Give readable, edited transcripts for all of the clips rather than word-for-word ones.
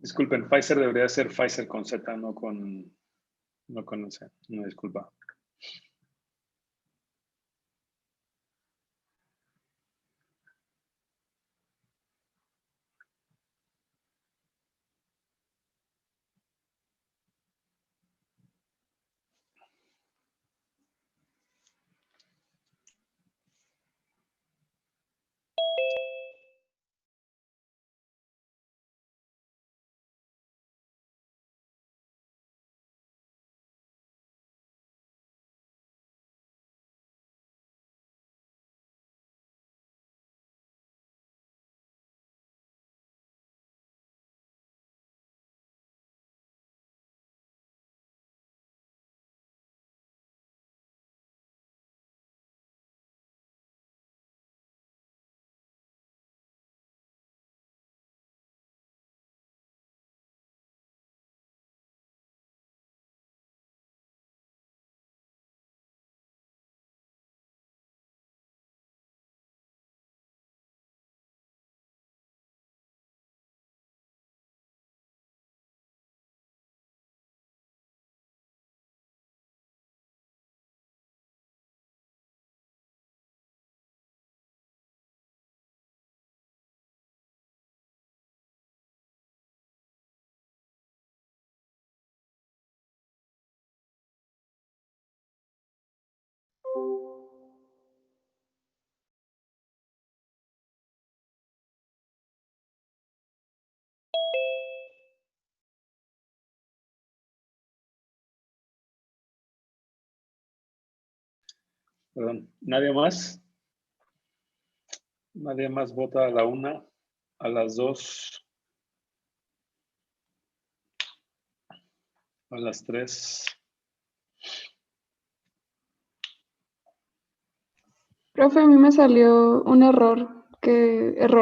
Disculpen, Pfizer debería ser Pfizer con Z, no con C. No, disculpa. Perdón, ¿nadie más? Nadie más vota a la 1, a las 2, a las 3. Profe, a mí me salió un error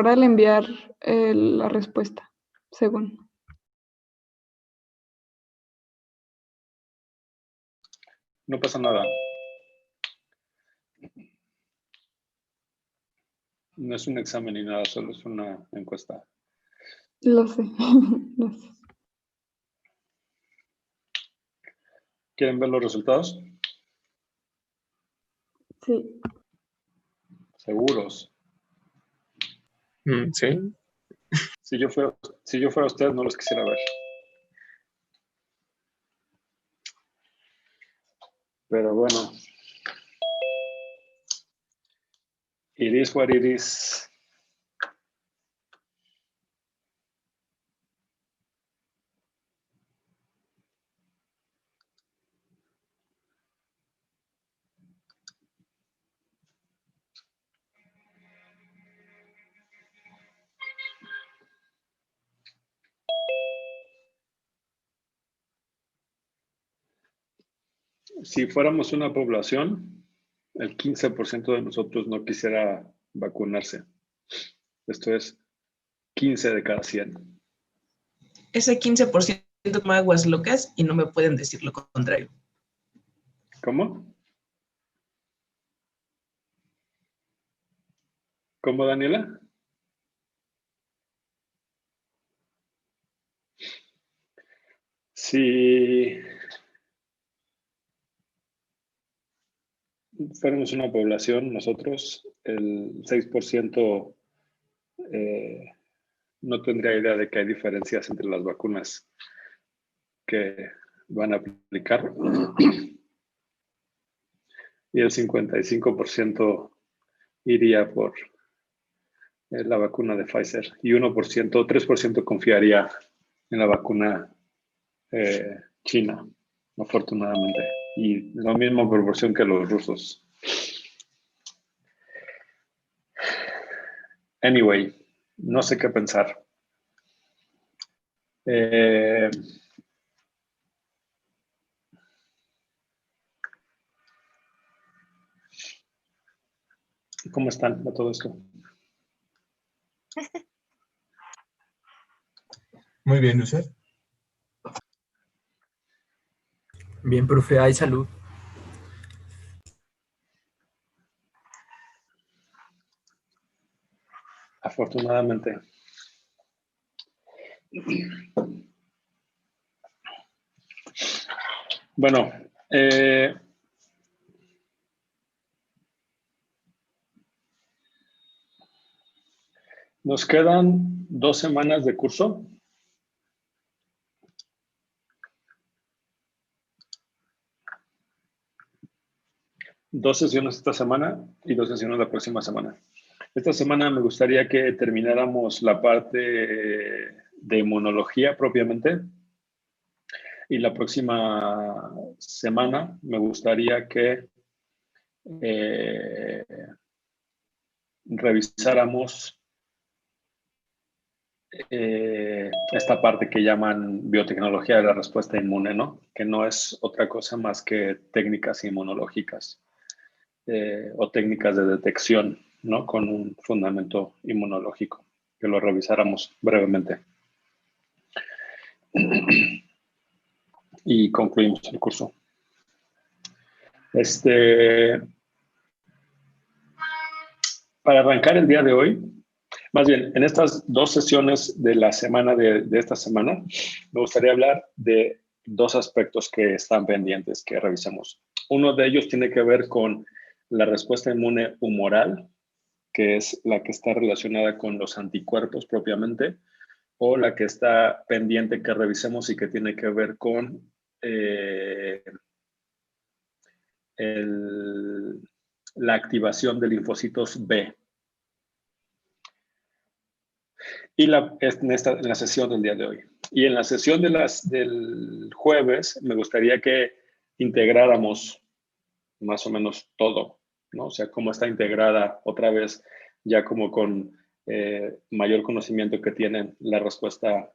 al enviar la respuesta, según. No pasa nada. No es un examen ni nada, solo es una encuesta. Lo sé. Gracias. ¿Quieren ver los resultados? Sí. Seguros. Sí. Si yo fuera usted, no los quisiera ver. Pero bueno. It is what it is. Si fuéramos una población, el 15% de nosotros no quisiera vacunarse. Esto es 15 de cada 100. Ese 15% toma aguas locas y no me pueden decir lo contrario. ¿Cómo? ¿Cómo, Daniela? Si fuéramos una población, nosotros, el 6% no tendría idea de que hay diferencias entre las vacunas que van a aplicar. Y el 55% iría por la vacuna de Pfizer. Y 1%, 3% confiaría en la vacuna china, afortunadamente. Y la misma proporción que los rusos. Anyway, no sé qué pensar. ¿Cómo están a todo esto? Muy bien, ¿usted? Bien, profe, hay salud. Afortunadamente. Bueno, nos quedan 2 semanas de curso. Dos sesiones esta semana y 2 sesiones la próxima semana. Esta semana me gustaría que termináramos la parte de inmunología propiamente. Y la próxima semana me gustaría que revisáramos esta parte que llaman biotecnología de la respuesta inmune, ¿no? Que no es otra cosa más que técnicas inmunológicas o técnicas de detección, ¿no? Con un fundamento inmunológico, que lo revisáramos brevemente. Y concluimos el curso. Para arrancar el día de hoy, más bien, en estas 2 sesiones de la semana de esta semana, me gustaría hablar de 2 aspectos que están pendientes que revisemos. Uno de ellos tiene que ver con la respuesta inmune humoral, que es la que está relacionada con los anticuerpos propiamente, o la que está pendiente que revisemos y que tiene que ver con la activación de linfocitos B. Y en la sesión del día de hoy. Y en la sesión del jueves me gustaría que integráramos más o menos todo, ¿no? O sea, cómo está integrada otra vez, ya como con mayor conocimiento que tienen la respuesta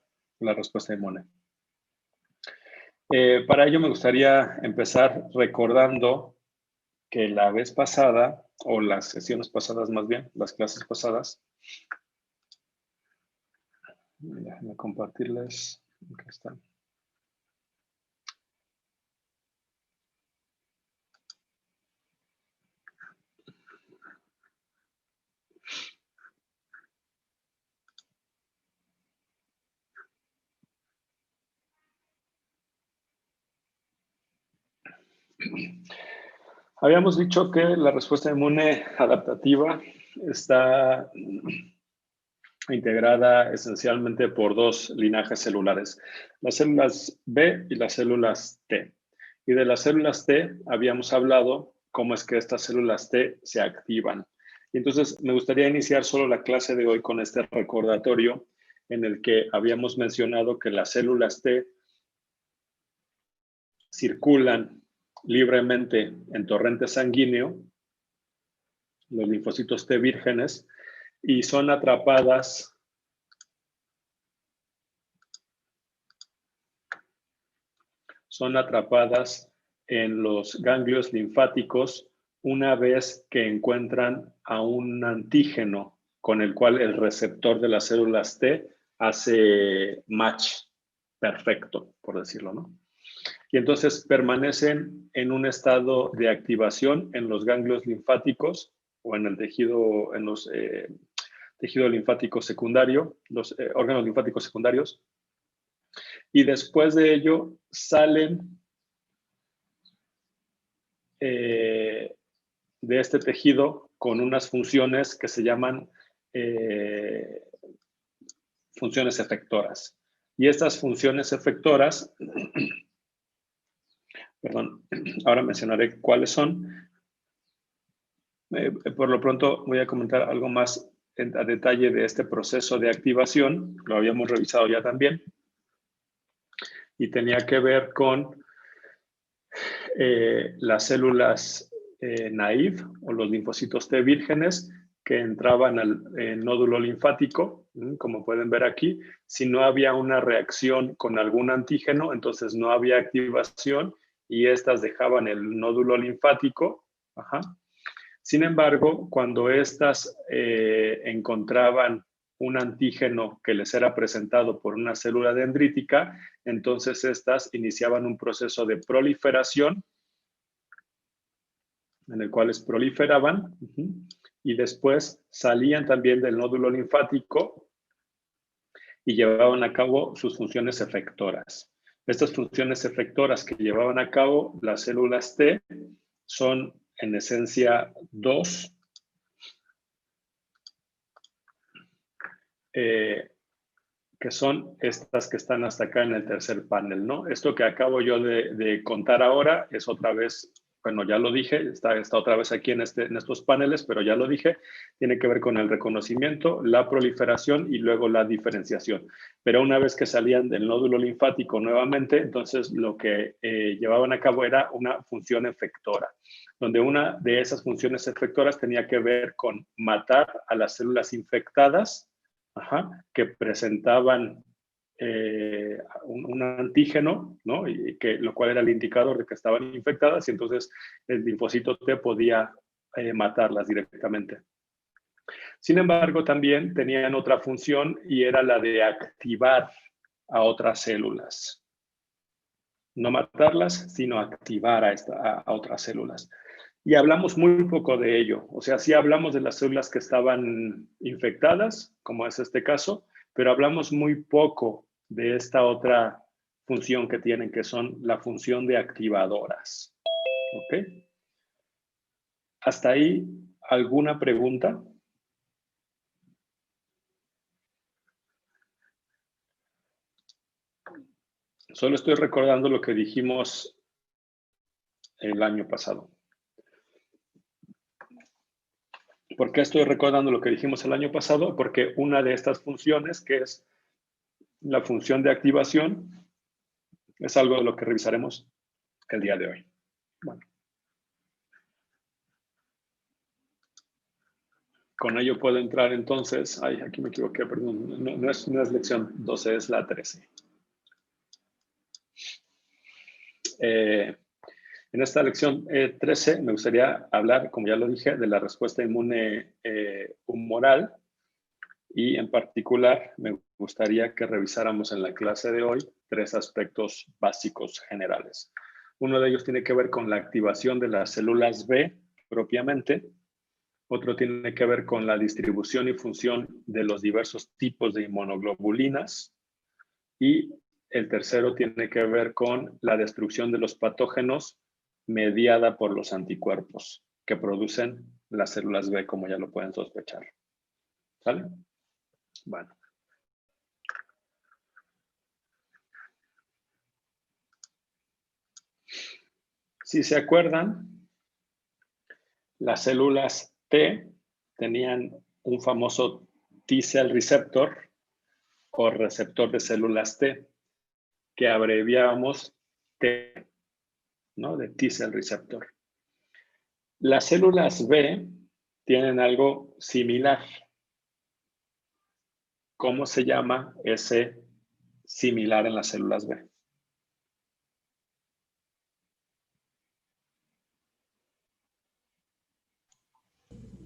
inmune. Para ello me gustaría empezar recordando que la vez pasada, o las sesiones pasadas más bien, las clases pasadas, déjenme compartirles. Aquí están. Habíamos dicho que la respuesta inmune adaptativa está integrada esencialmente por 2 linajes celulares, las células B y las células T. Y de las células T habíamos hablado cómo es que estas células T se activan. Y entonces me gustaría iniciar solo la clase de hoy con este recordatorio en el que habíamos mencionado que las células T circulan libremente en torrente sanguíneo, los linfocitos T vírgenes, y son atrapadas en los ganglios linfáticos una vez que encuentran a un antígeno con el cual el receptor de las células T hace match perfecto, por decirlo, ¿no? Y entonces permanecen en un estado de activación en los ganglios linfáticos o en el tejido, en los tejido linfático secundario, los órganos linfáticos secundarios. Y después de ello salen de este tejido con unas funciones que se llaman funciones efectoras. Y estas funciones efectoras, perdón, ahora mencionaré cuáles son. Por lo pronto voy a comentar algo más a detalle de este proceso de activación. Lo habíamos revisado ya también. Y tenía que ver con las células naive o los linfocitos T vírgenes que entraban al nódulo linfático, como pueden ver aquí. Si no había una reacción con algún antígeno, entonces no había activación y estas dejaban el nódulo linfático. Ajá. Sin embargo, cuando estas encontraban un antígeno que les era presentado por una célula dendrítica, entonces estas iniciaban un proceso de proliferación en el cual proliferaban y después salían también del nódulo linfático y llevaban a cabo sus funciones efectoras. Estas funciones efectoras que llevaban a cabo las células T son en esencia dos, que son estas que están hasta acá en el tercer panel, ¿no? Esto que acabo yo de contar ahora es otra vez, bueno, ya lo dije, está otra vez aquí en estos paneles, pero ya lo dije, tiene que ver con el reconocimiento, la proliferación y luego la diferenciación. Pero una vez que salían del nódulo linfático nuevamente, entonces lo que llevaban a cabo era una función efectora, donde una de esas funciones efectoras tenía que ver con matar a las células infectadas, que presentaban un antígeno, ¿no? Y lo cual era el indicador de que estaban infectadas, y entonces el linfocito T podía matarlas directamente. Sin embargo, también tenían otra función y era la de activar a otras células. No matarlas, sino activar a otras células. Y hablamos muy poco de ello. O sea, sí hablamos de las células que estaban infectadas, como es este caso, pero hablamos muy poco de esta otra función que tienen, que son la función de activadoras. ¿Ok? ¿Hasta ahí alguna pregunta? Solo estoy recordando lo que dijimos el año pasado. ¿Por qué estoy recordando lo que dijimos el año pasado? Porque una de estas funciones, que es la función de activación, es algo de lo que revisaremos el día de hoy. Bueno. Con ello puedo entrar entonces. Ay, aquí me equivoqué, perdón. No es lección 12, es la 13. En esta lección 13 me gustaría hablar, como ya lo dije, de la respuesta inmune humoral, y en particular me gustaría que revisáramos en la clase de hoy 3 aspectos básicos generales. Uno de ellos tiene que ver con la activación de las células B propiamente. Otro tiene que ver con la distribución y función de los diversos tipos de inmunoglobulinas. Y el tercero tiene que ver con la destrucción de los patógenos mediada por los anticuerpos que producen las células B, como ya lo pueden sospechar. ¿Sale? Bueno. Si se acuerdan, las células T tenían un famoso T-cell receptor o receptor de células T, que abreviábamos T, ¿no? De T-cell receptor. Las células B tienen algo similar. ¿Cómo se llama ese similar en las células B?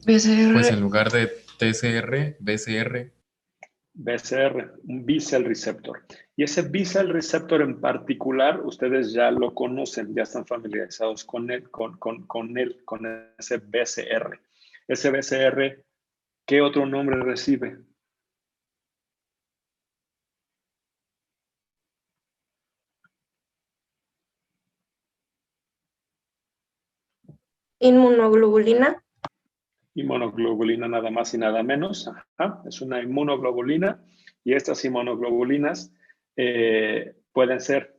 BCR. Pues en lugar de TCR, BCR. BCR, un B-cell receptor. Y ese B-cell receptor en particular, ustedes ya lo conocen, ya están familiarizados con él, con ese BCR. Ese BCR, ¿qué otro nombre recibe? Inmunoglobulina. Inmunoglobulina nada más y nada menos. Ajá, es una inmunoglobulina, y estas inmunoglobulinas pueden ser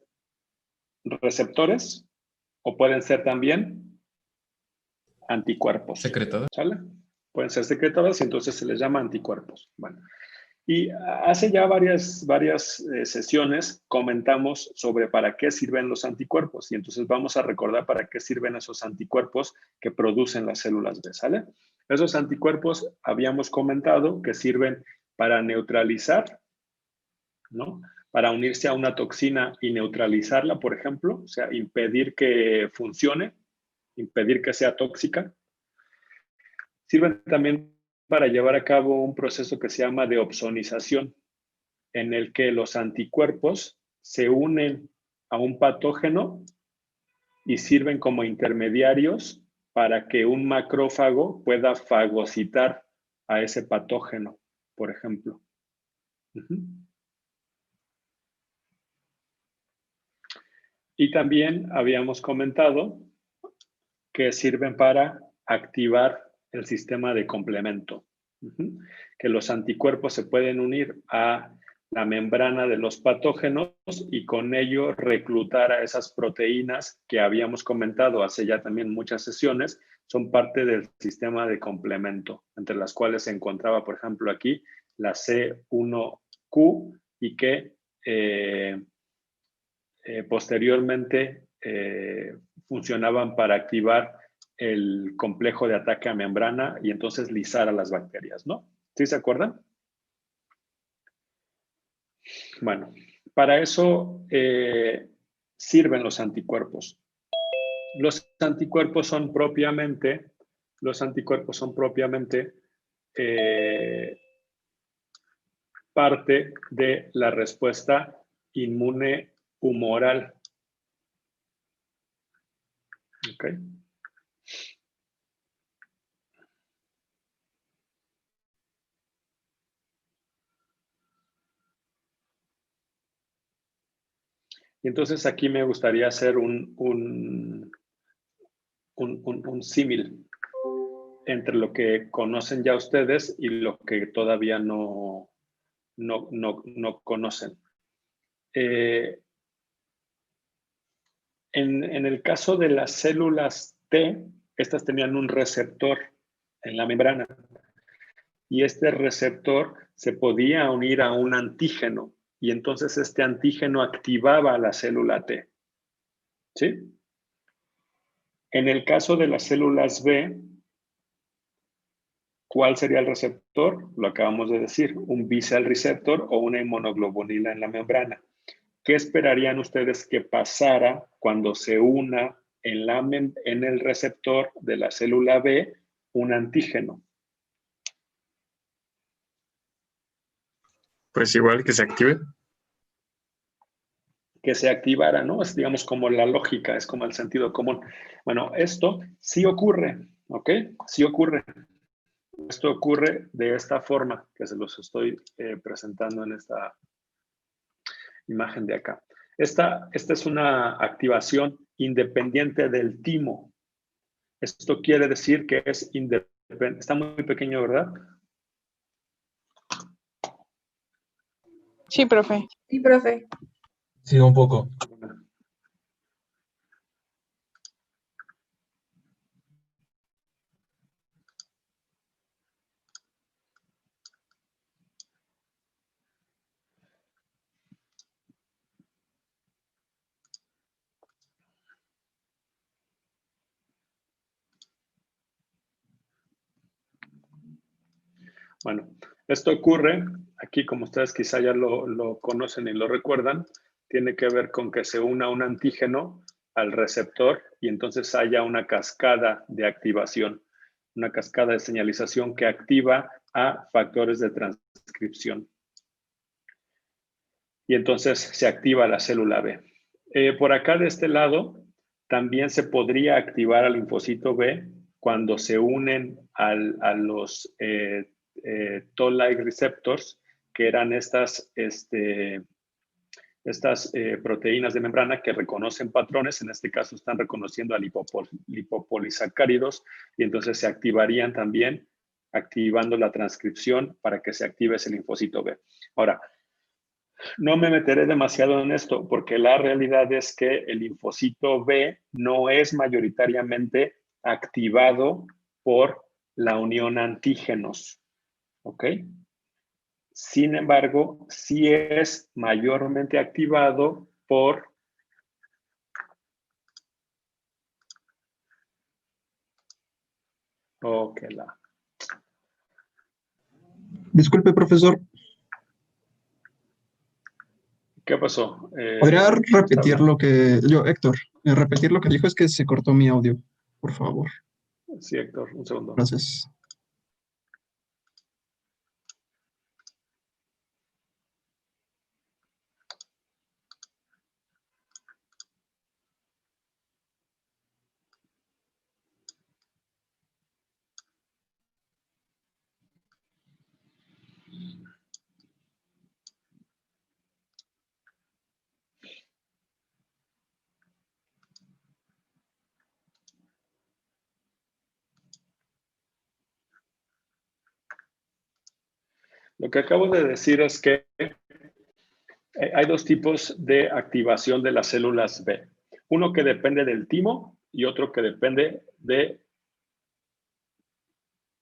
receptores o pueden ser también anticuerpos. Secretadas. ¿Sale? Pueden ser secretadas y entonces se les llama anticuerpos. Bueno, y hace ya varias sesiones comentamos sobre para qué sirven los anticuerpos, y entonces vamos a recordar para qué sirven esos anticuerpos que producen las células B, ¿sale? Esos anticuerpos habíamos comentado que sirven para neutralizar, ¿no? Para unirse a una toxina y neutralizarla, por ejemplo, o sea, impedir que funcione, impedir que sea tóxica. Sirven también para llevar a cabo un proceso que se llama de opsonización, en el que los anticuerpos se unen a un patógeno y sirven como intermediarios para que un macrófago pueda fagocitar a ese patógeno, por ejemplo. Y también habíamos comentado que sirven para activar el sistema de complemento. Que los anticuerpos se pueden unir a la membrana de los patógenos y con ello reclutar a esas proteínas que habíamos comentado hace ya también muchas sesiones, son parte del sistema de complemento, entre las cuales se encontraba, por ejemplo, aquí la C1Q y que posteriormente funcionaban para activar el complejo de ataque a membrana y entonces lisar a las bacterias, ¿no? ¿Sí se acuerdan? Bueno, para eso sirven los anticuerpos. Los anticuerpos son propiamente parte de la respuesta inmune humoral. ¿Ok? Y entonces aquí me gustaría hacer un símil entre lo que conocen ya ustedes y lo que todavía no conocen. En el caso de las células T, estas tenían un receptor en la membrana y este receptor se podía unir a un antígeno y entonces este antígeno activaba a la célula T. ¿Sí? En el caso de las células B, ¿cuál sería el receptor? Lo acabamos de decir, un B-cell receptor o una inmunoglobulina en la membrana. ¿Qué esperarían ustedes que pasara cuando se una en el receptor de la célula B un antígeno? Pues igual que se active. Que se activara, ¿no? Es, digamos, como la lógica, es como el sentido común. Bueno, esto sí ocurre, ¿ok? Sí ocurre. Esto ocurre de esta forma, que se los estoy presentando en esta imagen de acá. Esta es una activación independiente del timo. Esto quiere decir que es independiente. Está muy pequeño, ¿verdad? Sí, profe. Sí, profe. Sí, un poco. Bueno, esto ocurre, aquí como ustedes quizá ya lo conocen y lo recuerdan, tiene que ver con que se una un antígeno al receptor y entonces haya una cascada de activación, una cascada de señalización que activa a factores de transcripción. Y entonces se activa la célula B. Por acá de este lado, también se podría activar al linfocito B cuando se unen a los Toll-like receptors, que eran estas proteínas de membrana que reconocen patrones, en este caso están reconociendo a lipopolisacáridos, y entonces se activarían también activando la transcripción para que se active ese linfocito B. Ahora, no me meteré demasiado en esto porque la realidad es que el linfocito B no es mayoritariamente activado por la unión antígenos, ¿ok? Sin embargo, sí es mayormente activado por Disculpe, profesor, ¿Qué pasó? ¿podría repetir lo que Héctor, repetir lo que dijo? Es que se cortó mi audio, por favor. Sí, Héctor, un segundo. Gracias. Lo que acabo de decir es que hay dos tipos de activación de las células B. Uno que depende del timo y otro que depende de...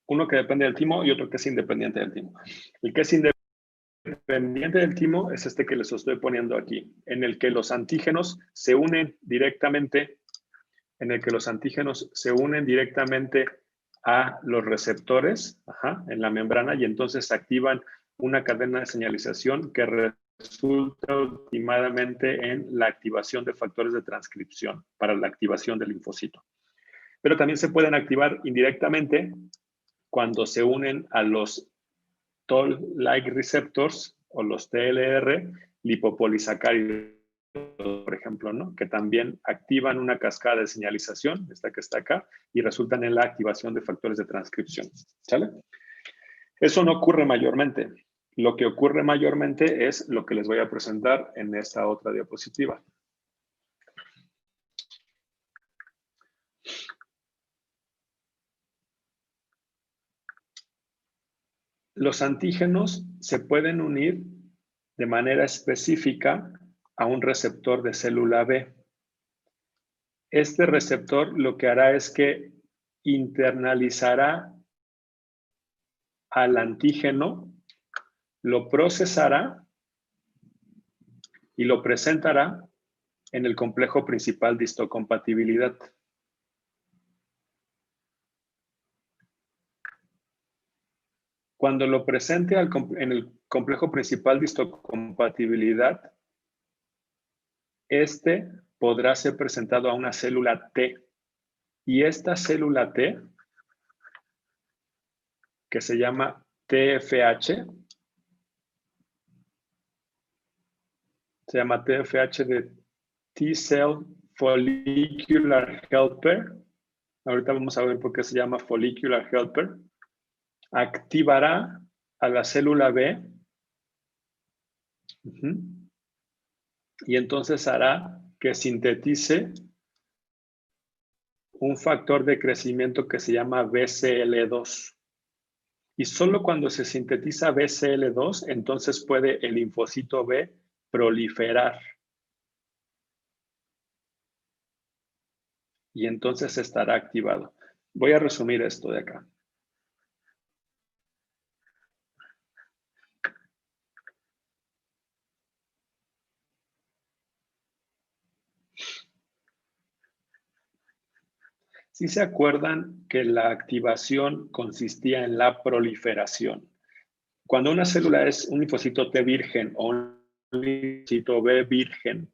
Uno que depende del timo y otro que es independiente del timo. El que es independiente del timo es este que les estoy poniendo aquí, en el que los antígenos se unen directamente, a los receptores en la membrana y entonces activan una cadena de señalización que resulta últimamente en la activación de factores de transcripción para la activación del linfocito. Pero también se pueden activar indirectamente cuando se unen a los Toll-like receptors o los TLR lipopolisacáridos, por ejemplo, ¿no? Que también activan una cascada de señalización, esta que está acá, y resultan en la activación de factores de transcripción. ¿Sale? Eso no ocurre mayormente. Lo que ocurre mayormente es lo que les voy a presentar en esta otra diapositiva. Los antígenos se pueden unir de manera específica a un receptor de célula B. Este receptor lo que hará es que internalizará al antígeno, lo procesará y lo presentará en el complejo principal de histocompatibilidad. Cuando lo presente en el complejo principal de histocompatibilidad, este podrá ser presentado a una célula T. Y esta célula T, que se llama TFH, se llama TFH de T-Cell Follicular Helper. Ahorita vamos a ver por qué se llama Follicular Helper. Activará a la célula B. Y entonces hará que sintetice un factor de crecimiento que se llama BCL2. Y solo cuando se sintetiza BCL2, entonces puede el linfocito B proliferar. Y entonces estará activado. Voy a resumir esto de acá. ¿Sí se acuerdan que la activación consistía en la proliferación? Cuando una célula es un linfocito T virgen o un linfocito B virgen,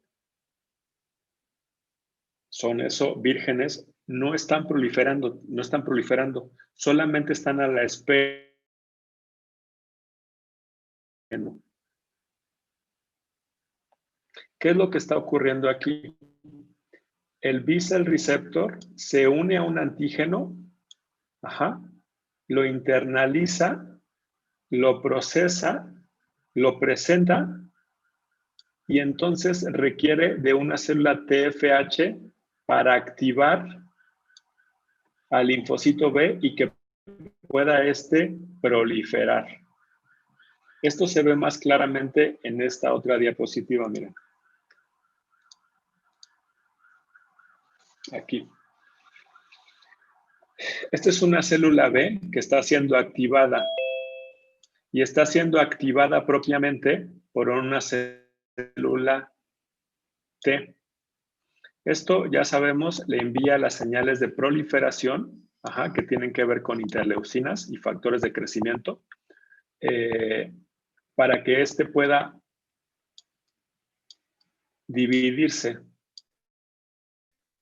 son eso, vírgenes, no están proliferando, solamente están a la espera. ¿Qué es lo que está ocurriendo aquí? El B-cell receptor se une a un antígeno, lo internaliza, lo procesa, lo presenta y entonces requiere de una célula TFH para activar al linfocito B y que pueda proliferar. Esto se ve más claramente en esta otra diapositiva, miren. Aquí. Esta es una célula B que está siendo activada y está siendo activada propiamente por una célula T. Esto, ya sabemos, le envía las señales de proliferación, que tienen que ver con interleucinas y factores de crecimiento, para que éste pueda dividirse.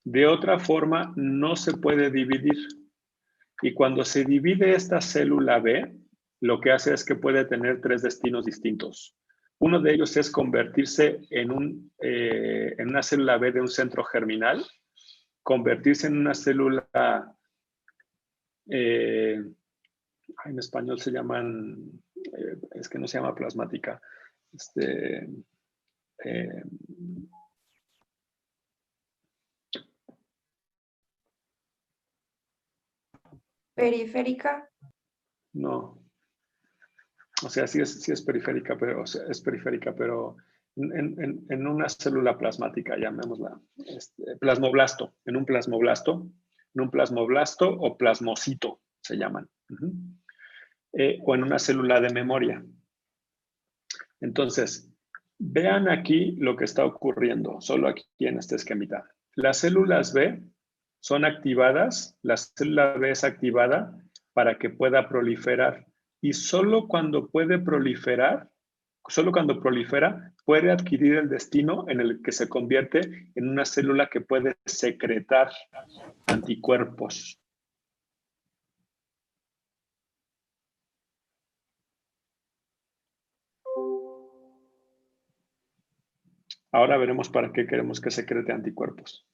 De otra forma, no se puede dividir. Y cuando se divide esta célula B, lo que hace es que puede tener tres destinos distintos. Uno de ellos es convertirse en una célula B de un centro germinal, convertirse en una célula, en español se llaman, es que no se llama plasmática, periférica. no. O sea, sí es periférica, pero, o sea, es periférica, pero en una célula plasmática, llamémosla, plasmoblasto, en un plasmoblasto o plasmocito se llaman, o en una célula de memoria. Entonces, vean aquí lo que está ocurriendo, solo aquí en este esquemita. Las células B son activadas, la célula B es activada para que pueda proliferar. Y solo cuando puede proliferar, solo cuando prolifera, puede adquirir el destino en el que se convierte en una célula que puede secretar anticuerpos. Ahora veremos para qué queremos que secrete anticuerpos.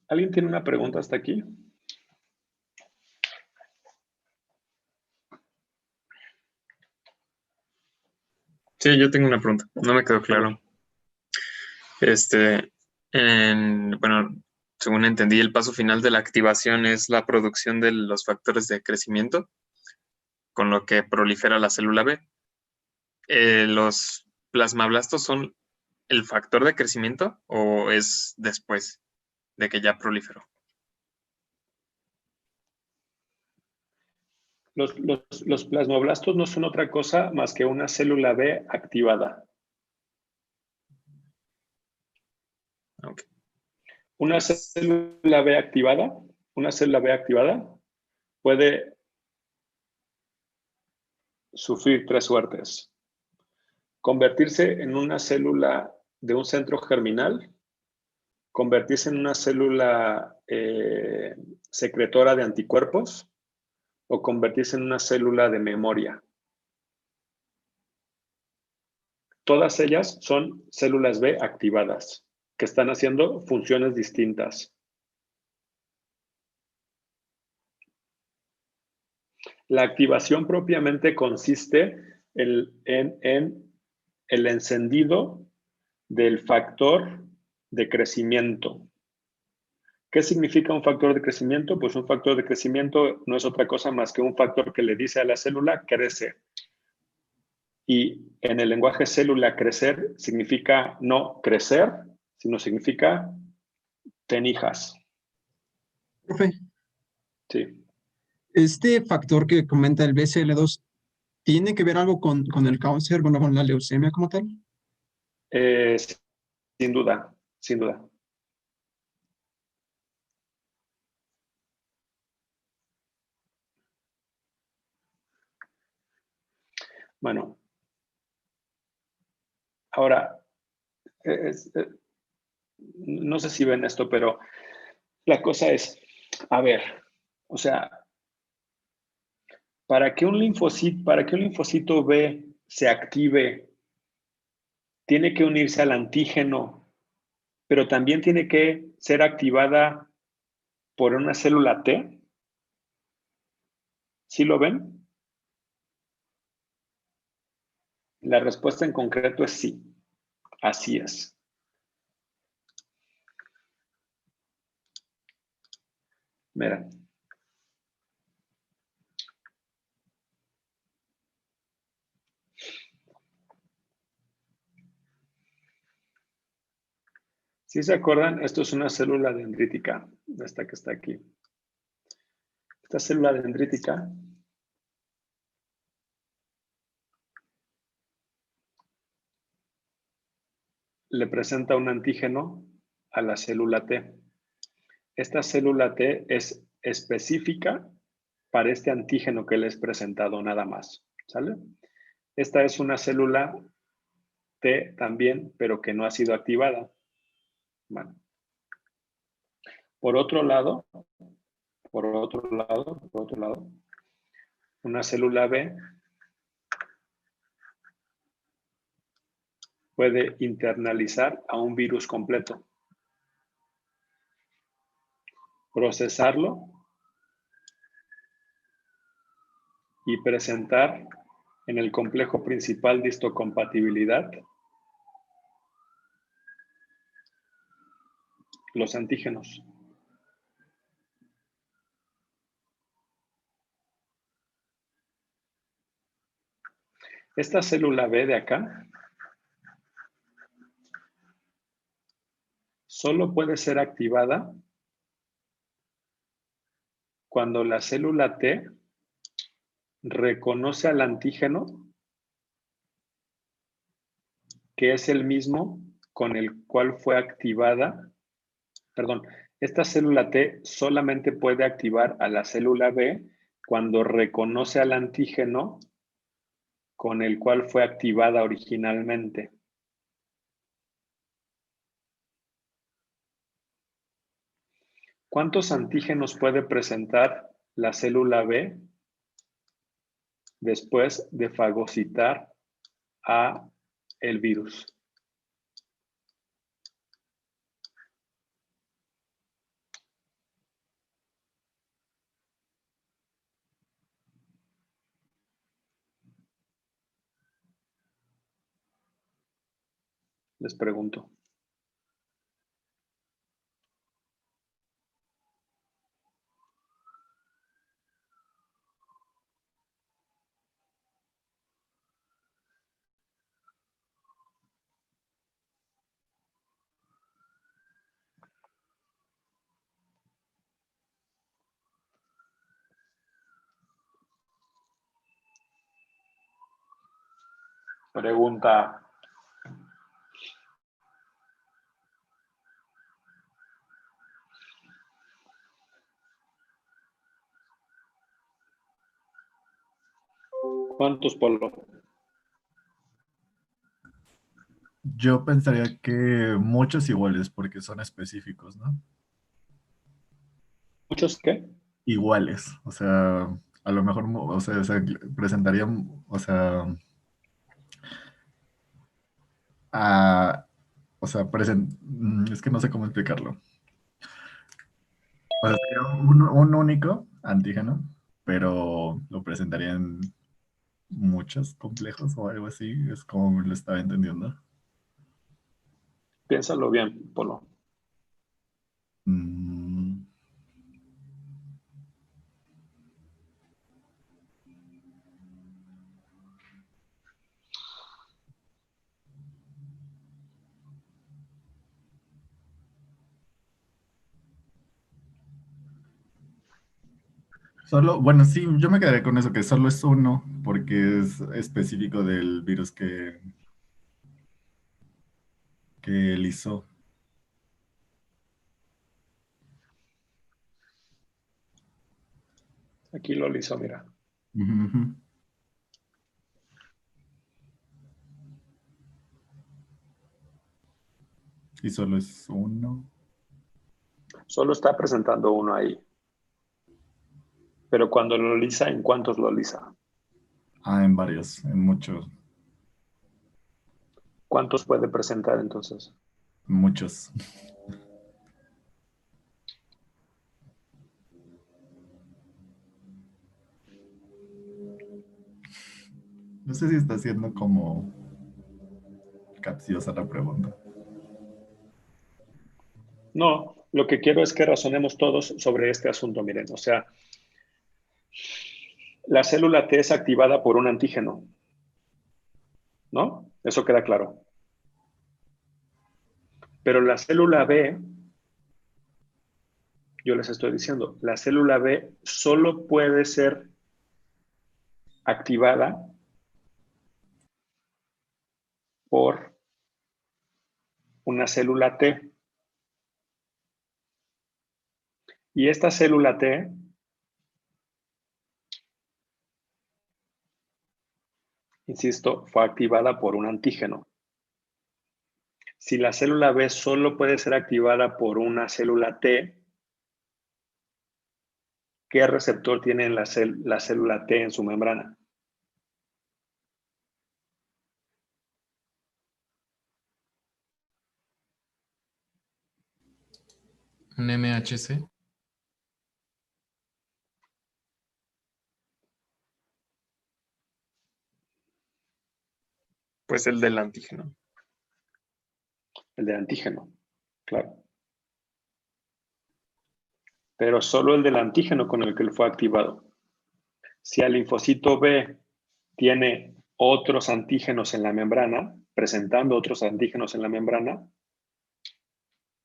¿Alguien tiene una pregunta hasta aquí? Sí, yo tengo una pregunta. No me quedó claro. Bueno, según entendí, el paso final de la activación es la producción de los factores de crecimiento, con lo que prolifera la célula B. ¿Los plasmablastos son el factor de crecimiento o es después de que ya proliferó? Los plasmoblastos no son otra cosa más que una célula B activada. Okay. Una célula B activada puede sufrir tres suertes. Convertirse en una célula de un centro germinal, convertirse en una célula secretora de anticuerpos o convertirse en una célula de memoria. Todas ellas son células B activadas, que están haciendo funciones distintas. La activación propiamente consiste en el encendido del factor de crecimiento. ¿Qué significa un factor de crecimiento? Pues un factor de crecimiento no es otra cosa más que un factor que le dice a la célula crece. Y en el lenguaje célula crecer significa no crecer, sino significa ten hijas. Profe, Sí. este factor que comenta el BCL2, ¿tiene que ver algo con el cáncer, bueno, con la leucemia como tal? Sin duda, sin duda. Bueno, ahora, no sé si ven esto, pero la cosa es, a ver, o sea, para que un linfocito B se active, tiene que unirse al antígeno, pero también tiene que ser activada por una célula T. ¿Sí lo ven? La respuesta en concreto es sí. Así es. Mira. Si se acuerdan, esto es una célula dendrítica, esta que está aquí. Esta célula dendrítica le presenta un antígeno a la célula T. Esta célula T es específica para este antígeno que les he presentado nada más, ¿sale? Esta es una célula T también, pero que no ha sido activada. Bueno. Por otro lado, una célula B puede internalizar a un virus completo, procesarlo y presentar en el complejo principal de histocompatibilidad los antígenos. Esta célula B de acá solo puede ser activada cuando la célula T reconoce al antígeno que es el mismo con el cual fue activada. Perdón, esta célula T solamente puede activar a la célula B cuando reconoce al antígeno con el cual fue activada originalmente. ¿Cuántos antígenos puede presentar la célula B después de fagocitar a el virus? Les pregunto. Pregunta. ¿Cuántos, Polo? Yo pensaría que muchos iguales porque son específicos, ¿no? ¿Muchos qué? Iguales, o sea, a lo mejor, o sea, presentarían, o sea, o sea, es que no sé cómo explicarlo. O sea, sería un único antígeno, pero lo presentarían muchos complejos o algo así, es como lo estaba entendiendo. Piénsalo bien, Polo. Mm, Solo, bueno, sí, yo me quedaré con eso, que solo es uno, porque es específico del virus que él hizo. Aquí lo hizo, mira. Ujú, ujú. Y solo es uno. Solo está presentando uno ahí. Pero cuando lo lisa, ¿en cuántos lo lisa? Ah, en varios, en muchos, ¿Cuántos puede presentar entonces? muchos. No sé si está siendo como capciosa la pregunta. No, lo que quiero es que razonemos todos sobre este asunto, miren. O sea, la célula T es activada por un antígeno, ¿no? Eso queda claro. Pero la célula B, yo les estoy diciendo, la célula B solo puede ser activada por una célula T. Y esta célula T, insisto, fue activada por un antígeno. Si la célula B solo puede ser activada por una célula T, ¿qué receptor tiene la célula T en su membrana? Un MHC. Pues el del antígeno. El de antígeno, claro. Pero solo el del antígeno con el que fue activado. Si el linfocito B tiene otros antígenos en la membrana, presentando otros antígenos en la membrana,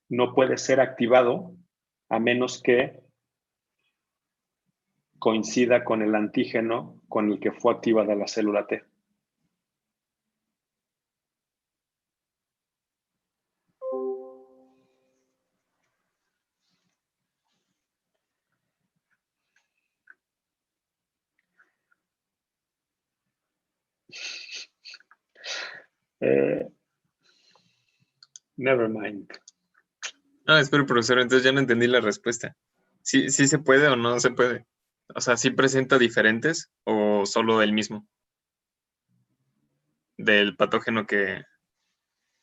no puede ser activado a menos que coincida con el antígeno con el que fue activada la célula T. Never mind. Ah, espera, profesor, entonces ya no entendí la respuesta. ¿Sí se puede o no se puede? O sea, ¿sí presenta diferentes o solo el mismo? Del patógeno que,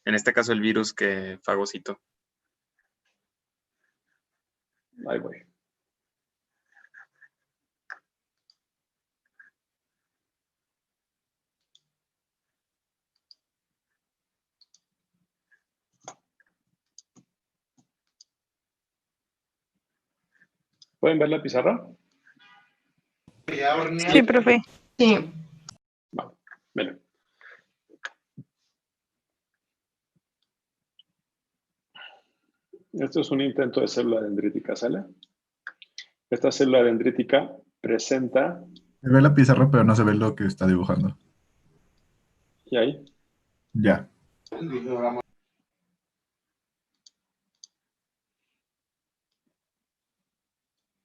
en este caso el virus que fagocitó. Ahí voy. ¿Pueden ver la pizarra? Sí, profe. Sí. Vale, miren. Esto es un intento de célula dendrítica, ¿sale? Esta célula dendrítica presenta, Se ve la pizarra, pero no se ve lo que está dibujando. y ahí, Ya.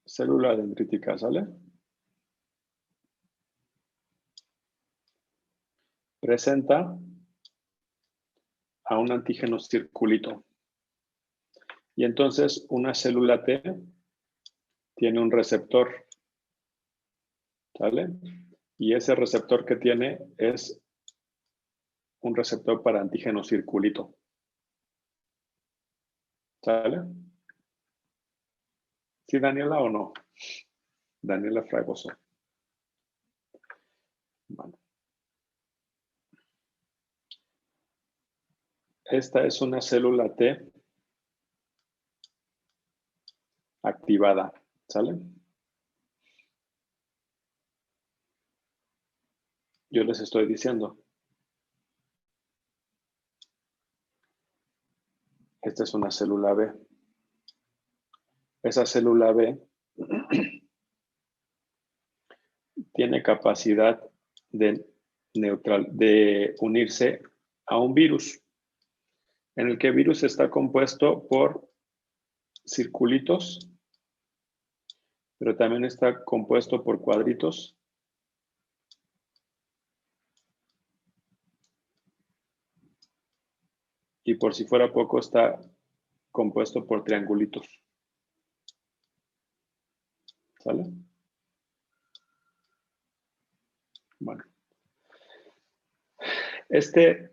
célula dendrítica, ¿sale? Presenta a un antígeno circulito. Y entonces una célula T tiene un receptor, ¿sale? Y ese receptor que tiene es un receptor para antígeno circulito. ¿Sale? ¿Sí, Daniela, o no? Daniela Fragoso. Vale. Esta es una célula T activada, ¿sale? Yo les estoy diciendo. Esta es una célula B. Esa célula B tiene capacidad de unirse a un virus, en el que el virus está compuesto por circulitos, pero también está compuesto por cuadritos y, por si fuera poco, está compuesto por triangulitos. ¿Sale? Bueno. Esta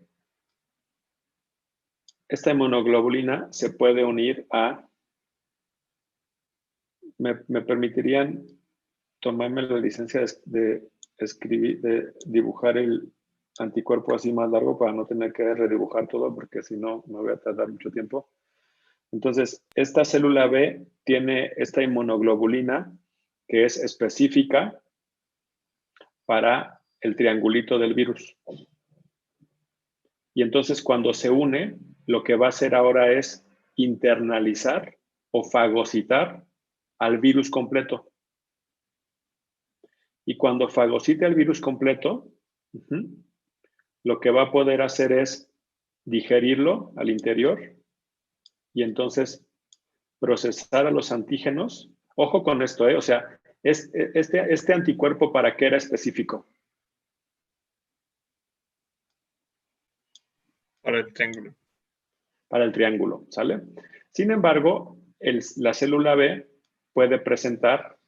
inmunoglobulina se puede unir a... ¿Me permitirían tomarme la licencia de escribir, de dibujar el anticuerpo así más largo para no tener que redibujar todo, porque si no me voy a tardar mucho tiempo? Entonces, esta célula B tiene esta inmunoglobulina que es específica para el triangulito del virus. Y entonces, cuando se une, lo que va a hacer ahora es internalizar o fagocitar al virus completo. Y cuando fagocite al virus completo, lo que va a poder hacer es digerirlo al interior y entonces procesar a los antígenos. Ojo con esto, o sea, este anticuerpo, ¿para qué era específico? Para el triángulo. Para el triángulo, ¿sale? Sin embargo, la célula B puede presentar,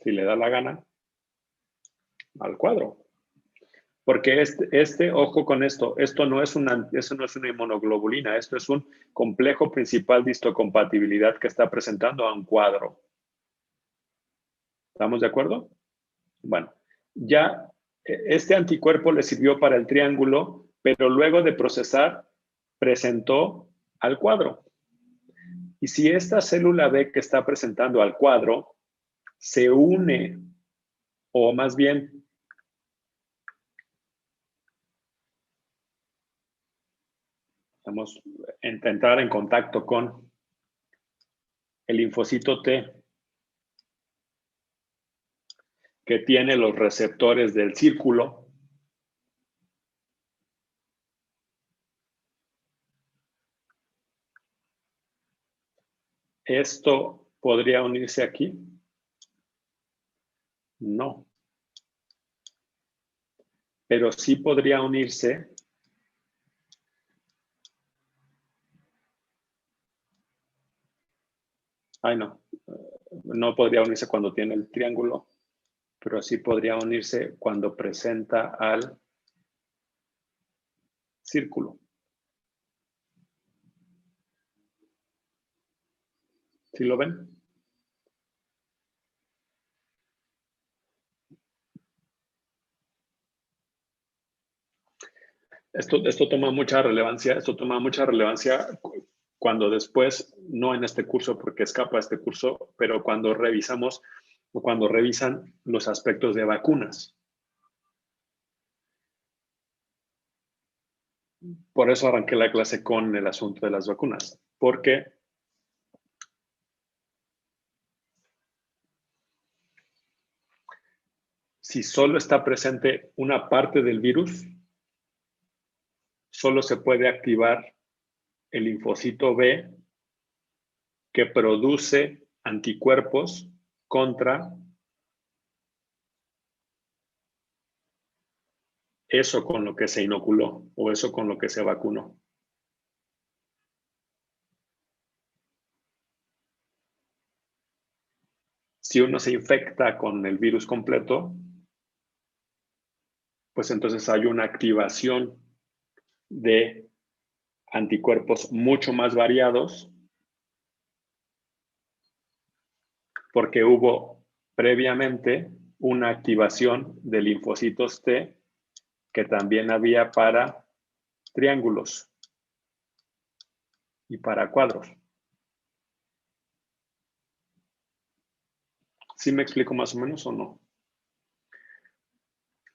si le da la gana, al cuadro. Porque ojo con esto, eso no es una inmunoglobulina, esto es un complejo principal de histocompatibilidad que está presentando a un cuadro. ¿Estamos de acuerdo? Bueno, ya Este anticuerpo le sirvió para el triángulo, pero luego de procesar, presentó al cuadro. Y si esta célula B que está presentando al cuadro se une, o más bien vamos a entrar en contacto con el linfocito T, que tiene los receptores del círculo, ¿esto podría unirse aquí? No. Pero sí podría unirse no podría unirse cuando tiene el triángulo, pero sí podría unirse cuando presenta al círculo. ¿Sí lo ven? Esto toma mucha relevancia, cuando después, no en este curso porque escapa este curso, pero cuando revisamos o cuando revisan los aspectos de vacunas. Por eso arranqué la clase con el asunto de las vacunas, porque si solo está presente una parte del virus, solo se puede activar el linfocito B que produce anticuerpos contra eso con lo que se inoculó o eso con lo que se vacunó. Si uno se infecta con el virus completo, pues entonces hay una activación de anticuerpos mucho más variados porque hubo previamente una activación de linfocitos T que también había para triángulos y para cuadros. ¿Sí me explico más o menos o no?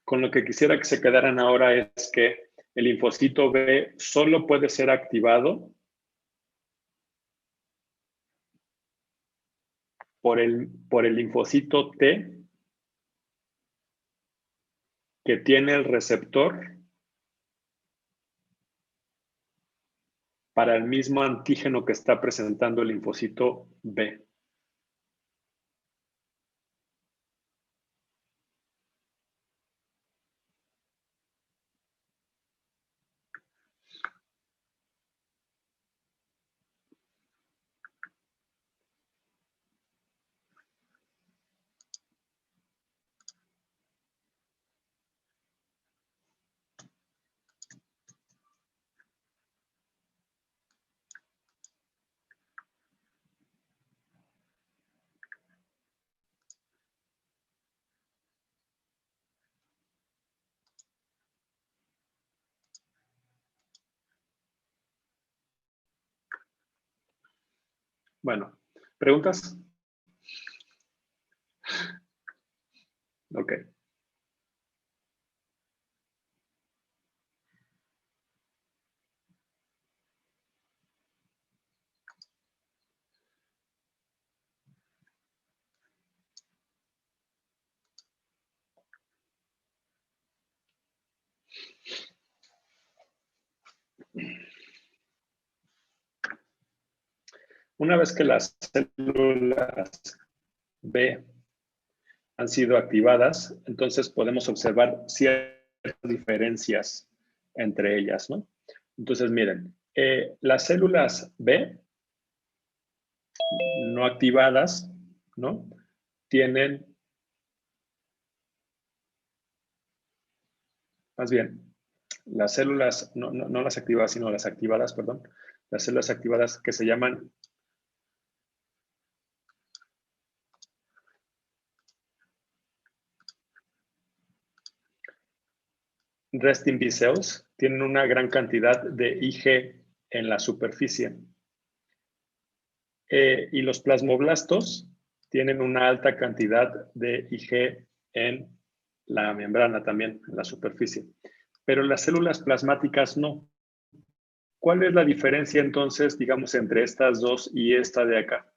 Con lo que quisiera que se quedaran ahora es que el linfocito B solo puede ser activado por el linfocito T que tiene el receptor para el mismo antígeno que está presentando el linfocito B. Bueno, ¿preguntas? Ok. Una vez que las células B han sido activadas, entonces podemos observar ciertas diferencias entre ellas, ¿no? Entonces, miren, las células B no activadas, ¿no? Tienen, más bien, las células, no las activadas, sino las activadas, perdón, las células activadas que se llaman resting B cells tienen una gran cantidad de Ig en la superficie. Y los plasmoblastos tienen una alta cantidad de Ig en la membrana también, en la superficie. Pero las células plasmáticas no. ¿Cuál es la diferencia entonces, digamos, entre estas dos y esta de acá?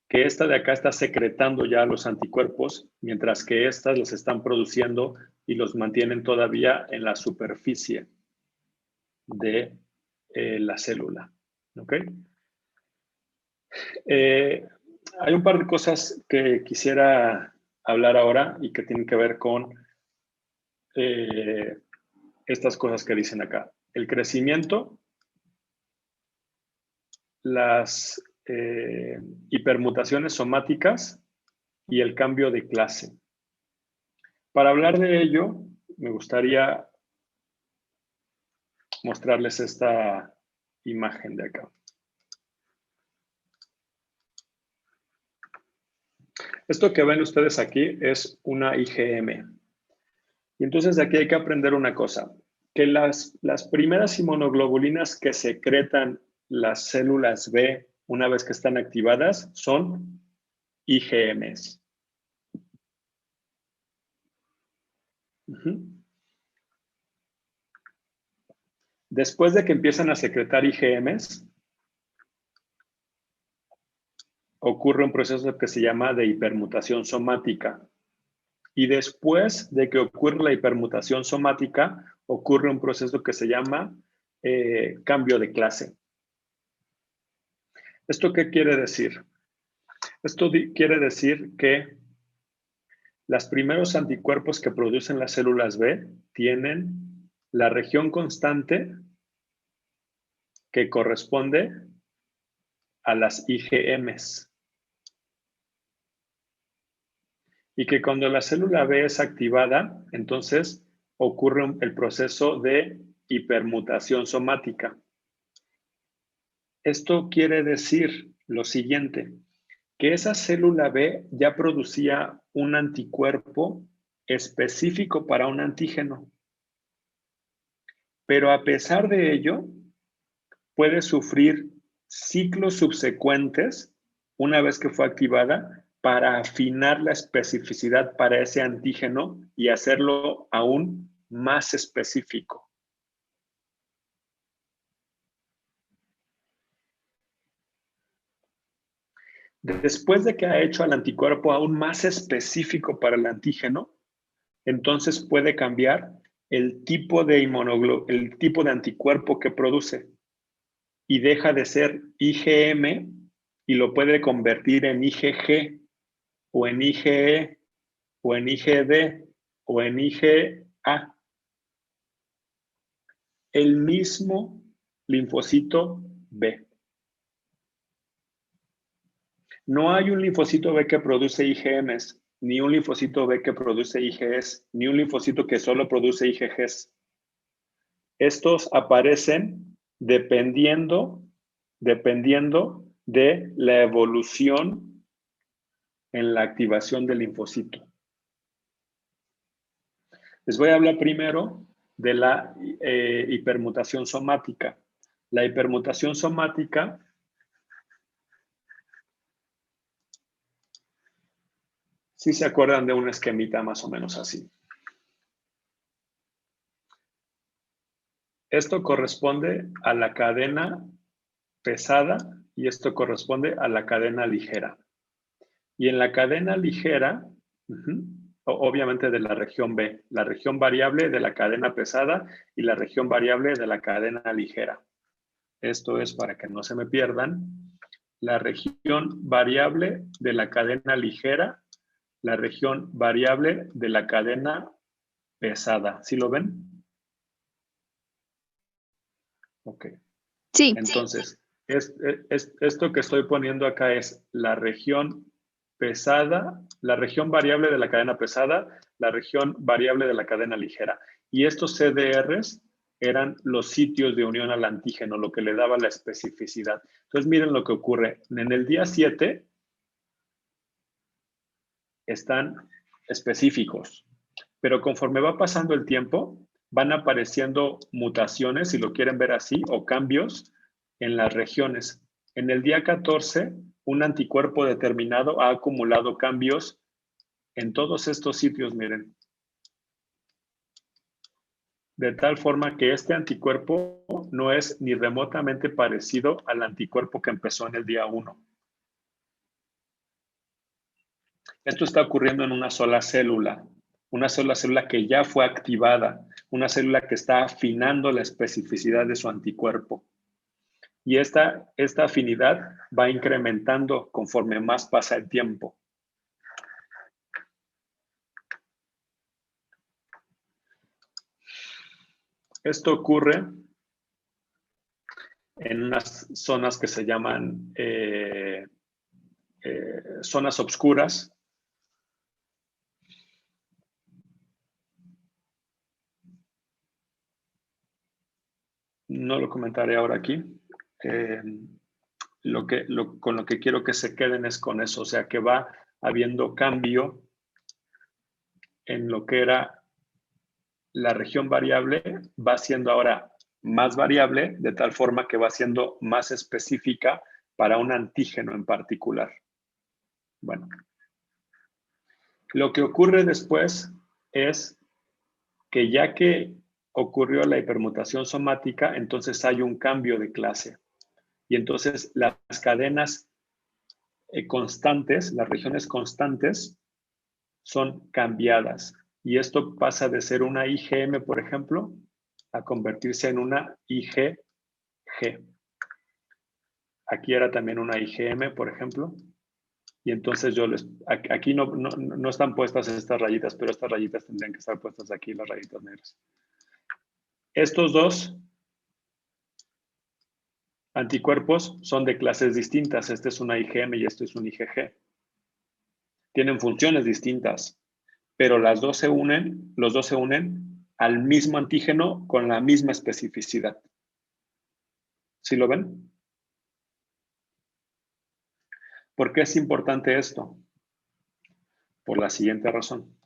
Que esta de acá está secretando ya los anticuerpos, mientras que estas los están produciendo y los mantienen todavía en la superficie de la célula. ¿Ok? Hay un par de cosas que quisiera hablar ahora y que tienen que ver con estas cosas que dicen acá. El crecimiento, las hipermutaciones somáticas y el cambio de clase. Para hablar de ello, me gustaría mostrarles esta imagen de acá. Esto que ven ustedes aquí es una IgM. Y entonces de aquí hay que aprender una cosa, que las primeras inmunoglobulinas que secretan las células B una vez que están activadas son IgMs. Después de que empiezan a secretar IgMs, ocurre un proceso que se llama de hipermutación somática. Y después de que ocurre la hipermutación somática, ocurre un proceso que se llama cambio de clase. ¿Esto qué quiere decir? Esto quiere decir que los primeros anticuerpos que producen las células B tienen la región constante que corresponde a las IgMs. Y que cuando la célula B es activada, entonces ocurre el proceso de hipermutación somática. Esto quiere decir lo siguiente, que esa célula B ya producía un anticuerpo específico para un antígeno. Pero a pesar de ello, puede sufrir ciclos subsecuentes, una vez que fue activada, para afinar la especificidad para ese antígeno y hacerlo aún más específico. Después de que ha hecho al anticuerpo aún más específico para el antígeno, entonces puede cambiar el tipo de anticuerpo que produce y deja de ser IgM y lo puede convertir en IgG o en IgE o en IgD o en IgA. El mismo linfocito B. No hay un linfocito B que produce IgMs, ni un linfocito B que produce IgS, ni un linfocito que solo produce IgGs. Estos aparecen dependiendo de la evolución en la activación del linfocito. Les voy a hablar primero de la hipermutación somática. La hipermutación somática sí se acuerdan de un esquemita más o menos así. Esto corresponde a la cadena pesada y esto corresponde a la cadena ligera. Y en la cadena ligera, obviamente de la región B, la región variable de la cadena pesada y la región variable de la cadena ligera. Esto es para que no se me pierdan. La región variable de la cadena ligera, la región variable de la cadena pesada. ¿Sí lo ven? Ok. Sí. Entonces, esto que estoy poniendo acá es la región pesada, la región variable de la cadena pesada, la región variable de la cadena ligera. Y estos CDRs eran los sitios de unión al antígeno, lo que le daba la especificidad. Entonces, miren lo que ocurre. En el día 7 están específicos. Pero conforme va pasando el tiempo, van apareciendo mutaciones, si lo quieren ver así, o cambios en las regiones. En el día 14, un anticuerpo determinado ha acumulado cambios en todos estos sitios, miren. De tal forma que este anticuerpo no es ni remotamente parecido al anticuerpo que empezó en el día 1. Esto está ocurriendo en una sola célula que ya fue activada, una célula que está afinando la especificidad de su anticuerpo. Y esta afinidad va incrementando conforme más pasa el tiempo. Esto ocurre en unas zonas que se llaman zonas obscuras. No lo comentaré ahora aquí. Con lo que quiero que se queden es con eso, o sea que va habiendo cambio en lo que era la región variable, va siendo ahora más variable, de tal forma que va siendo más específica para un antígeno en particular. Bueno, lo que ocurre después es que ya que ocurrió la hipermutación somática, entonces hay un cambio de clase. Y entonces las cadenas constantes, las regiones constantes, son cambiadas. Y esto pasa de ser una IgM, por ejemplo, a convertirse en una IgG. Aquí era también una IgM, por ejemplo. Y entonces aquí no están puestas estas rayitas, pero estas rayitas tendrían que estar puestas aquí, las rayitas negras. Estos dos anticuerpos son de clases distintas. Este es una IgM y este es un IgG. Tienen funciones distintas, pero los dos se unen al mismo antígeno con la misma especificidad. ¿Sí lo ven? ¿Por qué es importante esto? Por la siguiente razón.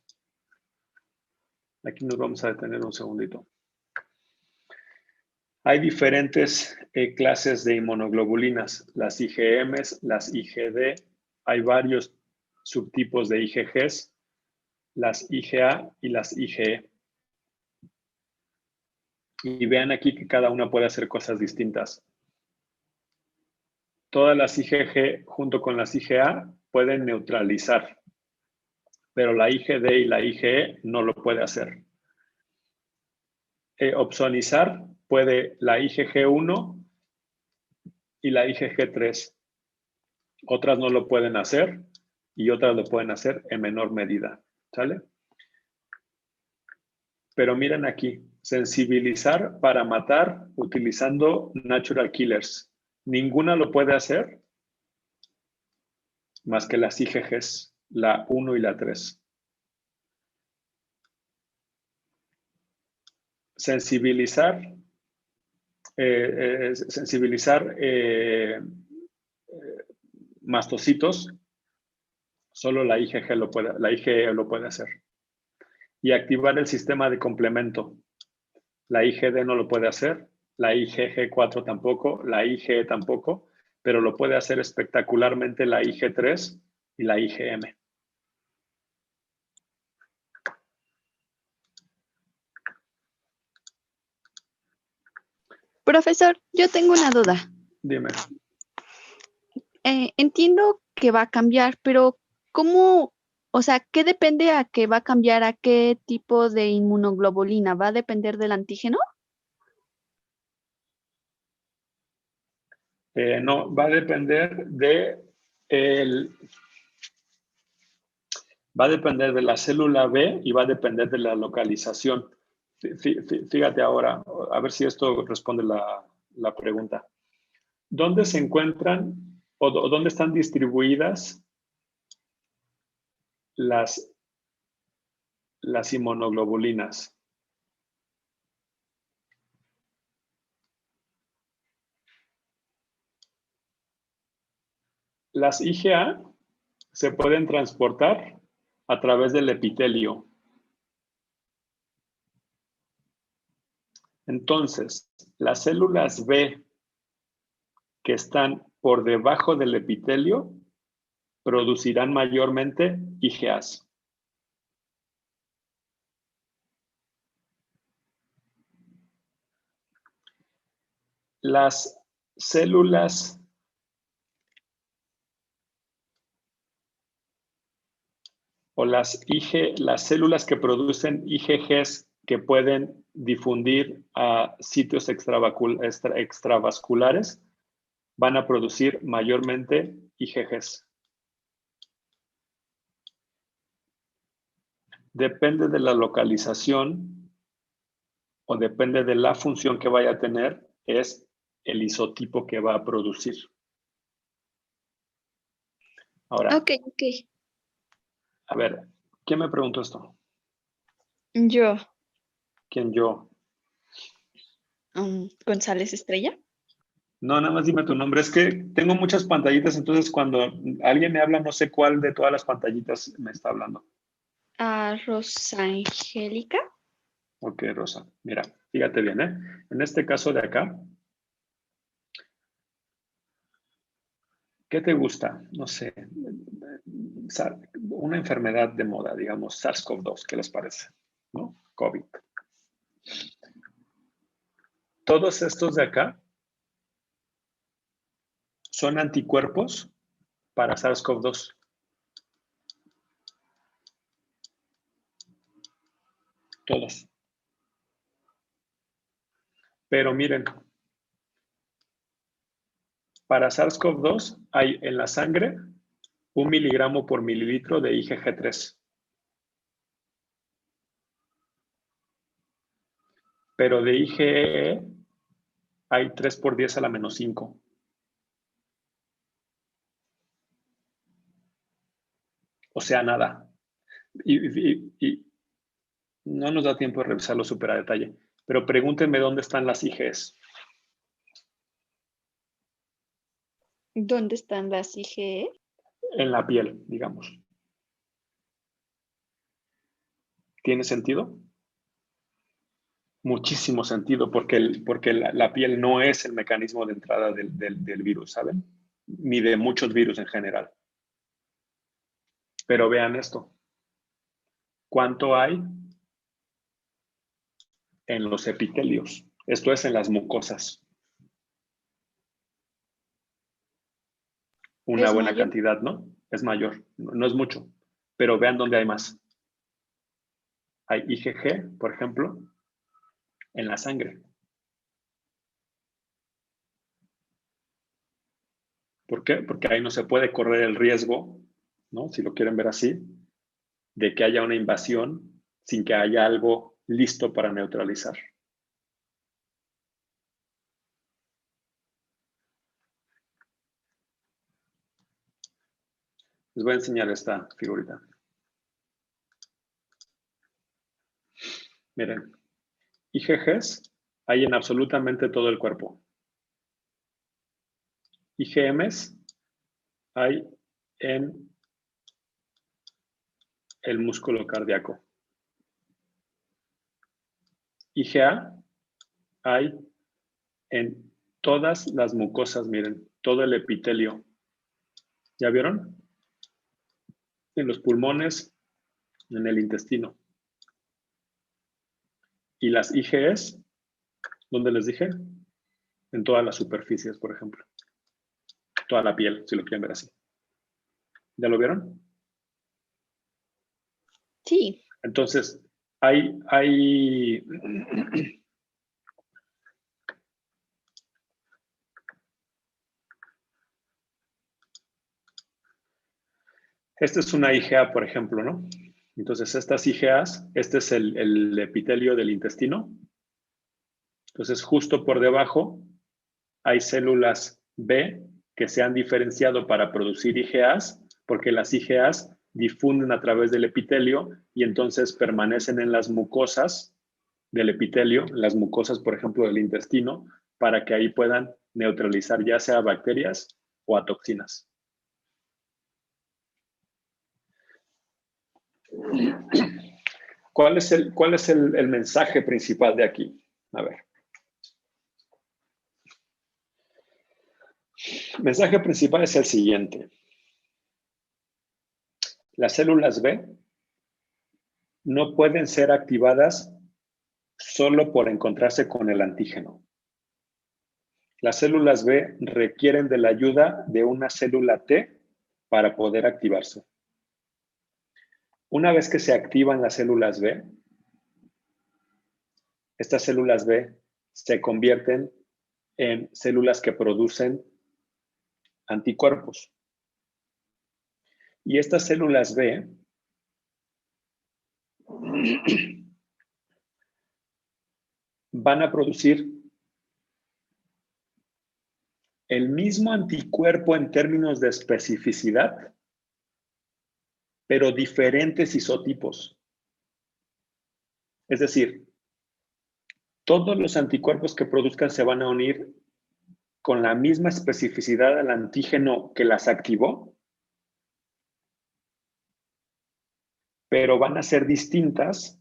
Aquí nos vamos a detener un segundito. Hay diferentes clases de inmunoglobulinas, las IgMs, las IgD, hay varios subtipos de IgGs, las IgA y las IgE. Y vean aquí que cada una puede hacer cosas distintas. Todas las IgG junto con las IgA pueden neutralizar, pero la IgD y la IgE no lo puede hacer. Opsonizar puede la IgG1 y la IgG3. Otras no lo pueden hacer y otras lo pueden hacer en menor medida. ¿Sale? Pero miren aquí, sensibilizar para matar utilizando natural killers. Ninguna lo puede hacer más que las IgGs, la 1 y la 3. Sensibilizar mastocitos, solo la IgE lo puede hacer. Y activar el sistema de complemento. La IgD no lo puede hacer, la IgG4 tampoco, la IgE tampoco, pero lo puede hacer espectacularmente la IG3 y la IgM. Profesor, yo tengo una duda. Dime. Entiendo que va a cambiar, pero ¿cómo, o sea, qué depende a qué va a cambiar, a qué tipo de inmunoglobulina? ¿Va a depender del antígeno? No, va a depender de la célula B y va a depender de la localización. Fíjate ahora, a ver si esto responde la pregunta. ¿Dónde se encuentran o dónde están distribuidas las inmunoglobulinas? Las IgA se pueden transportar a través del epitelio. Entonces, las células B que están por debajo del epitelio producirán mayormente IgAs. Las células o las células que producen IgGs que pueden difundir a sitios extravasculares van a producir mayormente IgGs. Depende de la localización o depende de la función que vaya a tener, es el isotipo que va a producir. Ahora, Ok. a ver, ¿quién me preguntó esto? Yo, ¿Quién yo? González Estrella. No, nada más dime tu nombre. Es que tengo muchas pantallitas, entonces cuando alguien me habla, no sé cuál de todas las pantallitas me está hablando. Rosangélica. Ok, Rosa. Mira, fíjate bien, ¿eh? En este caso de acá, ¿qué te gusta? No sé, una enfermedad de moda, digamos, SARS-CoV-2, ¿qué les parece? ¿No? COVID. Todos estos de acá son anticuerpos para SARS-CoV-2. Todos. Pero miren, para SARS-CoV-2 hay en la sangre 1 miligramo por mililitro de IgG3. Pero de IgE hay 3 por 10 a la menos 5. O sea, nada. Y no nos da tiempo de revisarlo súper a detalle. Pero pregúntenme dónde están las IgEs. ¿Dónde están las IgE? En la piel, digamos. ¿Tiene sentido? Muchísimo sentido, porque la piel no es el mecanismo de entrada del virus, ¿saben? Ni de muchos virus en general. Pero vean esto. ¿Cuánto hay en los epitelios? Esto es en las mucosas. Una ¿Es buena mayor? cantidad, ¿no? Es mayor, no es mucho. Pero vean dónde hay más. Hay IgG, por ejemplo, en la sangre. ¿Por qué? Porque ahí no se puede correr el riesgo, ¿no? Si lo quieren ver así, de que haya una invasión sin que haya algo listo para neutralizar. Les voy a enseñar esta figurita. Miren, IgGs hay en absolutamente todo el cuerpo. IgMs hay en el músculo cardíaco. IgA hay en todas las mucosas, miren, todo el epitelio. ¿Ya vieron? En los pulmones, en el intestino. Y las IgEs, ¿dónde les dije? En todas las superficies, por ejemplo. Toda la piel, si lo quieren ver así. ¿Ya lo vieron? Sí. Entonces, esta es una IgA, por ejemplo, ¿no? Entonces, estas IgAs, este es el epitelio del intestino. Entonces, justo por debajo hay células B que se han diferenciado para producir IgAs, porque las IgAs difunden a través del epitelio y entonces permanecen en las mucosas del epitelio, las mucosas, por ejemplo, del intestino, para que ahí puedan neutralizar ya sea bacterias o a toxinas. ¿Cuál es el mensaje principal de aquí? A ver, El mensaje principal es el siguiente. Las células B no pueden ser activadas solo por encontrarse con el antígeno. Las células B requieren de la ayuda de una célula T para poder activarse. Una vez que se activan las células B, estas células B se convierten en células que producen anticuerpos. Y estas células B van a producir el mismo anticuerpo en términos de especificidad, pero diferentes isotipos. Es decir, todos los anticuerpos que produzcan se van a unir con la misma especificidad al antígeno que las activó, pero van a ser distintas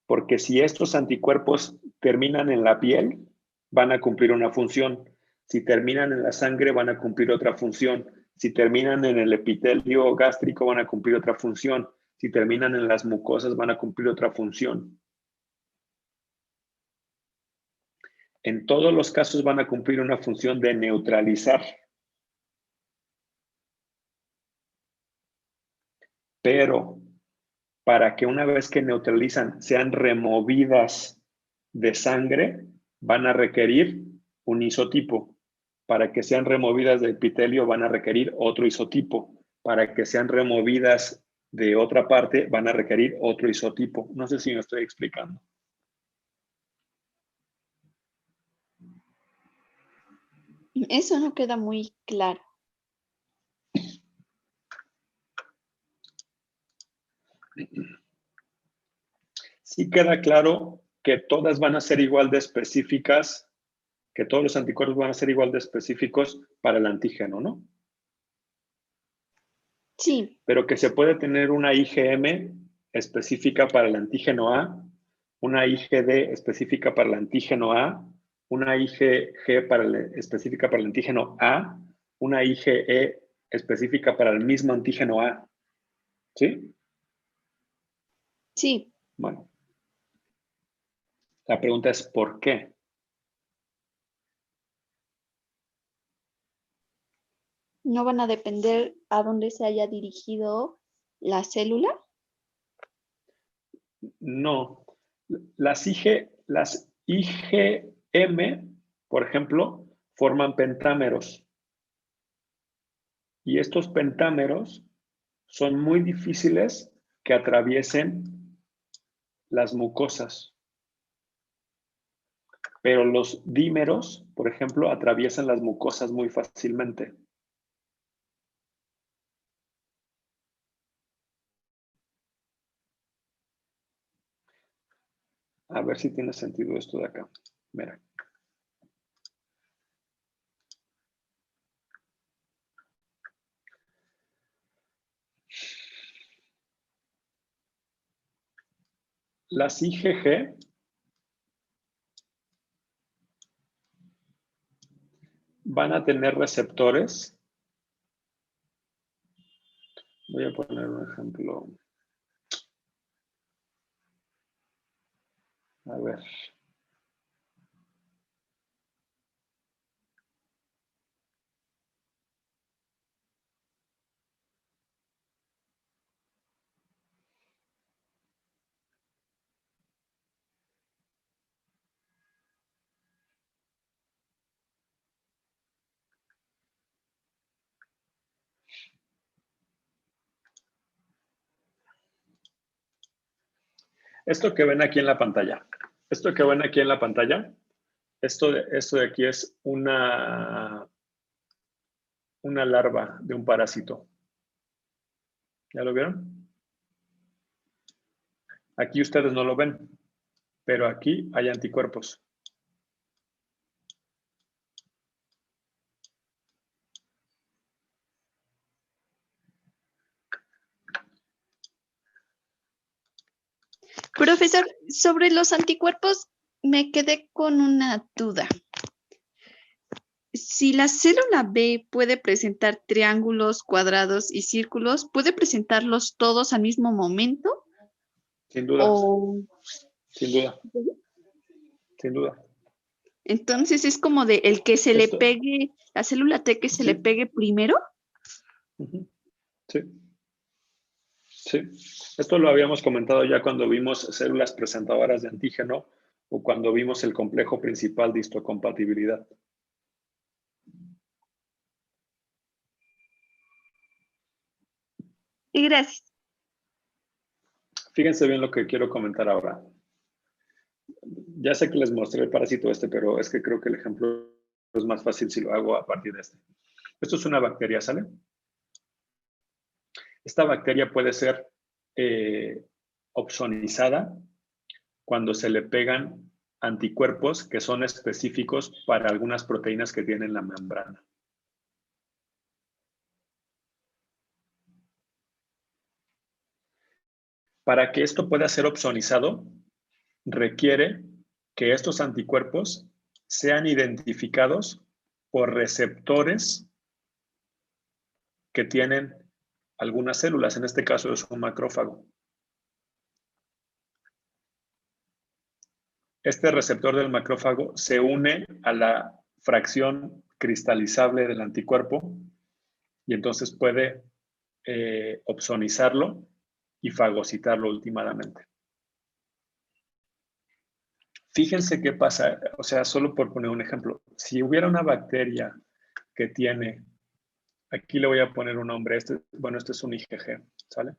porque si estos anticuerpos terminan en la piel, van a cumplir una función. Si terminan en la sangre, van a cumplir otra función. Si terminan en el epitelio gástrico, van a cumplir otra función. Si terminan en las mucosas, van a cumplir otra función. En todos los casos van a cumplir una función de neutralizar. Pero para que una vez que neutralizan sean removidas de sangre, van a requerir un isotipo. Para que sean removidas del epitelio, van a requerir otro isotipo. Para que sean removidas de otra parte, van a requerir otro isotipo. No sé si me estoy explicando. Eso no queda muy claro. Sí queda claro que todas van a ser igual de específicas, que todos los anticuerpos van a ser igual de específicos para el antígeno, ¿no? Sí, Pero que se puede tener una IgM específica para el antígeno A, una IgD específica para el antígeno A, una IgG específica para el antígeno A, una IgE específica para el mismo antígeno A. ¿Sí? sí. Bueno. La pregunta es ¿por qué? ¿No van a depender a dónde se haya dirigido la célula? No. Las IgM, por ejemplo, forman pentámeros. Y estos pentámeros son muy difíciles que atraviesen las mucosas. Pero los dímeros, por ejemplo, atraviesan las mucosas muy fácilmente. A ver si tiene sentido esto de acá. Mira. Las IgG van a tener receptores. Voy a poner un ejemplo. A ver. Esto que ven aquí en la pantalla. Esto que ven aquí en la pantalla. Esto de aquí es una larva de un parásito. ¿Ya lo vieron? Aquí ustedes no lo ven, pero aquí hay anticuerpos. Profesor, sobre los anticuerpos me quedé con una duda. si la célula B puede presentar triángulos, cuadrados y círculos, ¿puede presentarlos todos al mismo momento? Sin duda, O sin duda, sin duda. entonces es como de el que se le Esto- pegue, la célula T que se Sí. le pegue primero. Ujú. Sí. Sí. Esto lo habíamos comentado ya cuando vimos células presentadoras de antígeno o cuando vimos el complejo principal de histocompatibilidad. Y gracias. Fíjense bien lo que quiero comentar ahora. Ya sé que les mostré el parásito pero es que creo que el ejemplo es más fácil si lo hago a partir de este. Esto es una bacteria, ¿sale? Esta bacteria puede ser opsonizada cuando se le pegan anticuerpos que son específicos para algunas proteínas que tienen la membrana. Para que esto pueda ser opsonizado, requiere que estos anticuerpos sean identificados por receptores que tienen algunas células, en este caso es un macrófago. Este receptor del macrófago se une a la fracción cristalizable del anticuerpo y entonces puede opsonizarlo y fagocitarlo últimamente. Fíjense qué pasa, o sea, solo por poner un ejemplo, si hubiera una bacteria que tiene, aquí le voy a poner un nombre, bueno, este es un IgG, ¿sale?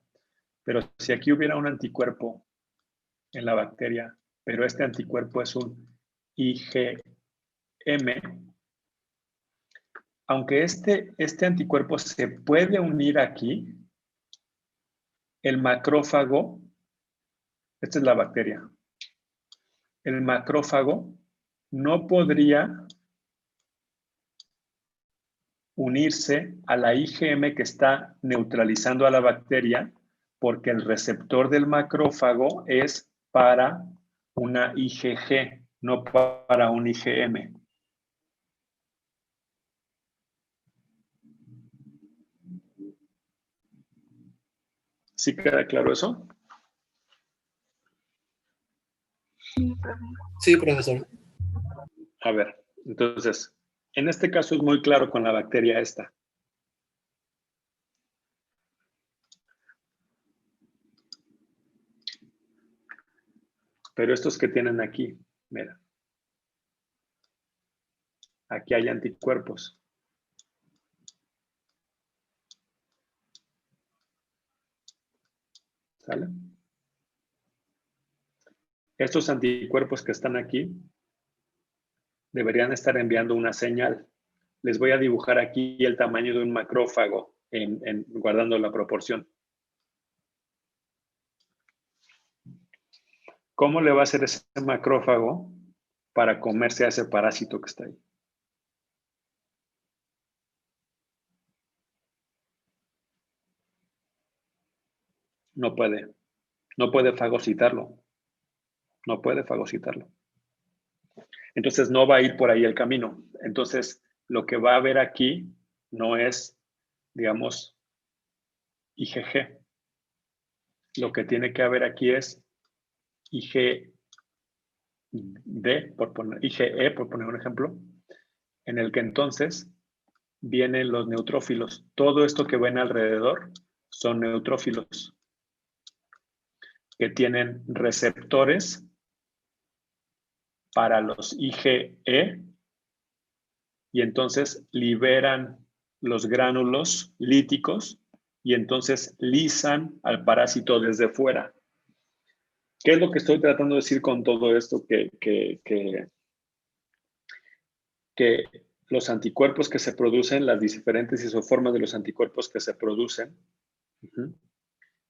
Pero si aquí hubiera un anticuerpo en la bacteria, pero este anticuerpo es un IgM, aunque este anticuerpo se puede unir aquí, el macrófago, esta es la bacteria, el macrófago no podría unirse a la IgM que está neutralizando a la bacteria porque el receptor del macrófago es para una IgG, no para un IgM. ¿Sí queda claro eso? Sí, profesor. A ver, entonces, en este caso es muy claro con la bacteria esta. Pero estos que tienen aquí, mira. Aquí hay anticuerpos. ¿Sale? Estos anticuerpos que están aquí deberían estar enviando una señal. Les voy a dibujar aquí el tamaño de un macrófago, guardando la proporción. ¿Cómo le va a hacer ese macrófago para comerse a ese parásito que está ahí? No puede. No puede fagocitarlo. No puede fagocitarlo. Entonces no va a ir por ahí el camino. Entonces lo que va a haber aquí no es, digamos, IgG. Lo que tiene que haber aquí es IgD, IgE, por poner un ejemplo, en el que entonces vienen los neutrófilos. Todo esto que ven alrededor son neutrófilos que tienen receptores para los IgE y entonces liberan los gránulos líticos y entonces lisan al parásito desde fuera. ¿Qué es lo que estoy tratando de decir con todo esto? Que los anticuerpos que se producen, las diferentes isoformas de los anticuerpos que se producen,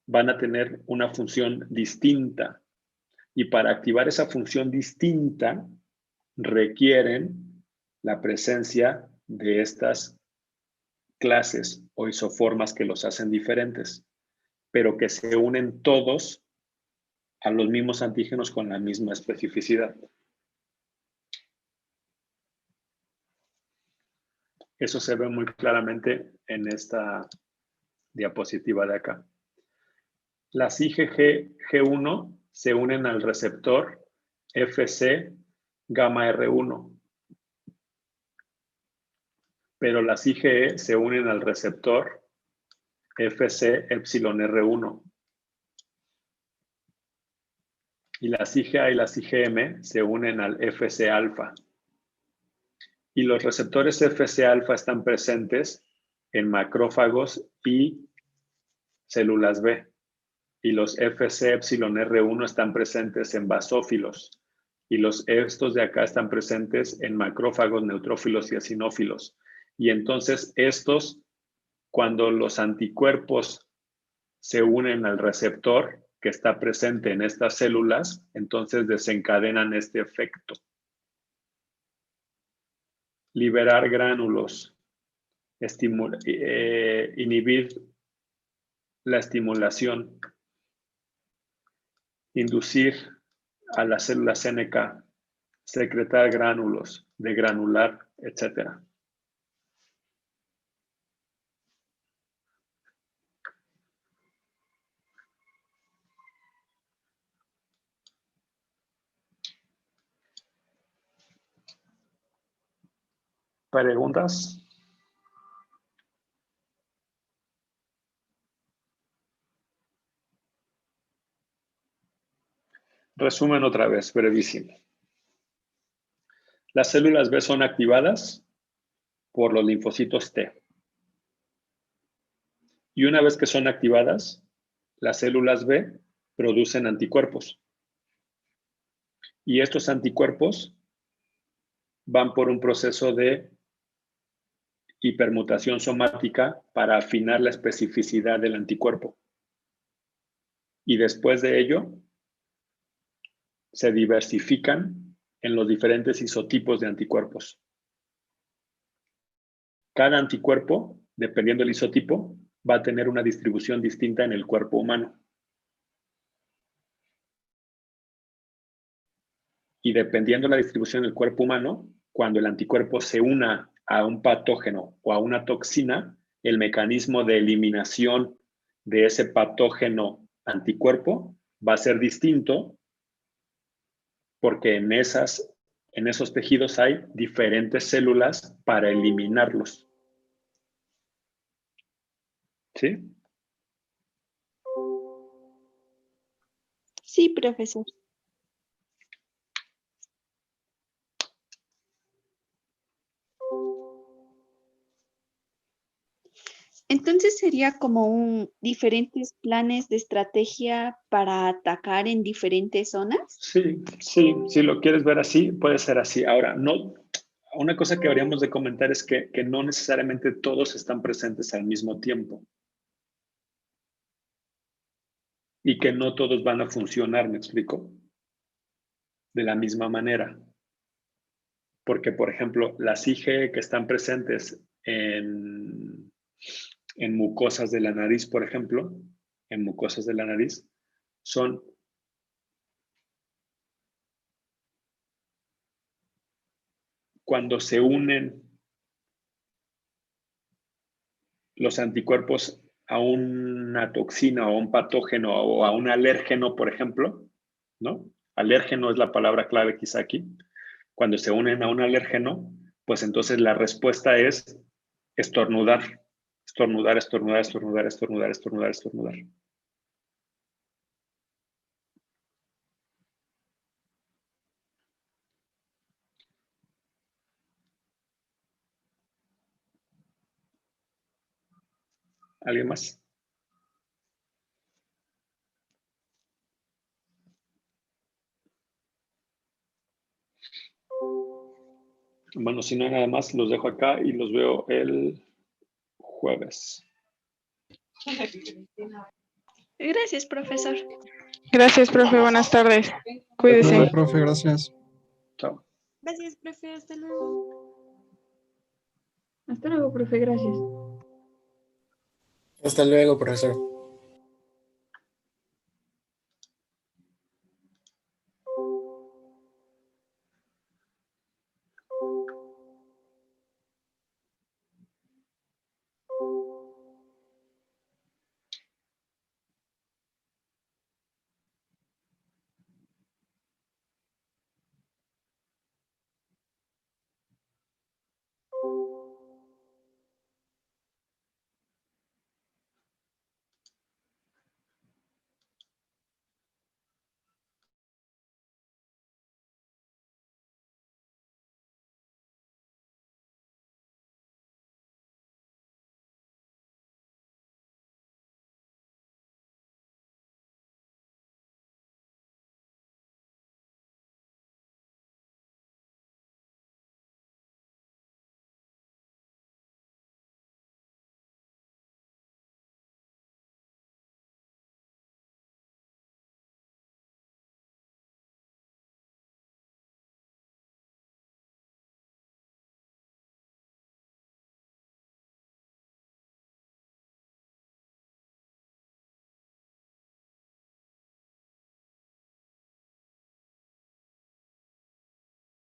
van a tener una función distinta. Y para activar esa función distinta, requieren la presencia de estas clases o isoformas que los hacen diferentes, pero que se unen todos a los mismos antígenos con la misma especificidad. Eso se ve muy claramente en esta diapositiva de acá. Las IgG1 se unen al receptor Fc gamma R1, pero las IgE se unen al receptor Fc epsilon R1. Y las IgA y las IgM se unen al Fc alfa. Y los receptores Fc alfa están presentes en macrófagos y células B. Y los Fc epsilon R1 están presentes en basófilos. Y estos de acá están presentes en macrófagos, neutrófilos y eosinófilos. Y entonces estos, cuando los anticuerpos se unen al receptor que está presente en estas células, entonces desencadenan este efecto. Liberar gránulos, inhibir la estimulación, inducir a las células NK, secretar gránulos, degranular, etc. ¿Preguntas? Resumen otra vez, brevísimo. Las células B son activadas por los linfocitos T. Y una vez que son activadas, las células B producen anticuerpos. Y estos anticuerpos van por un proceso de hipermutación somática para afinar la especificidad del anticuerpo. Y después de ello, se diversifican en los diferentes isotipos de anticuerpos. Cada anticuerpo, dependiendo del isotipo, va a tener una distribución distinta en el cuerpo humano. Y dependiendo de la distribución del cuerpo humano, cuando el anticuerpo se una a un patógeno o a una toxina, el mecanismo de eliminación de ese patógeno anticuerpo va a ser distinto porque en esos tejidos hay diferentes células para eliminarlos. ¿Sí? Sí, profesor. Entonces sería como diferentes planes de estrategia para atacar en diferentes zonas. Sí, si lo quieres ver así, puede ser así. Ahora, una cosa que habríamos de comentar es que no necesariamente todos están presentes al mismo tiempo. Y que no todos van a funcionar, ¿me explico? De la misma manera. Porque, por ejemplo, las IgE que están presentes en mucosas de la nariz, por ejemplo, en mucosas de la nariz, son cuando se unen los anticuerpos a una toxina o a un patógeno o a un alérgeno, por ejemplo, ¿no? Alérgeno es la palabra clave quizá aquí. Cuando se unen a un alérgeno, pues entonces la respuesta es estornudar. Estornudar, estornudar, estornudar, estornudar, estornudar, estornudar. ¿Alguien más? Bueno, si no hay nada más, los dejo acá y los veo el jueves. Gracias, profesor. Gracias, profe. Buenas tardes. Cuídese. Hola, profe, gracias. Chao. Gracias, profe. Hasta luego. Hasta luego, profe. Gracias. Hasta luego, profesor.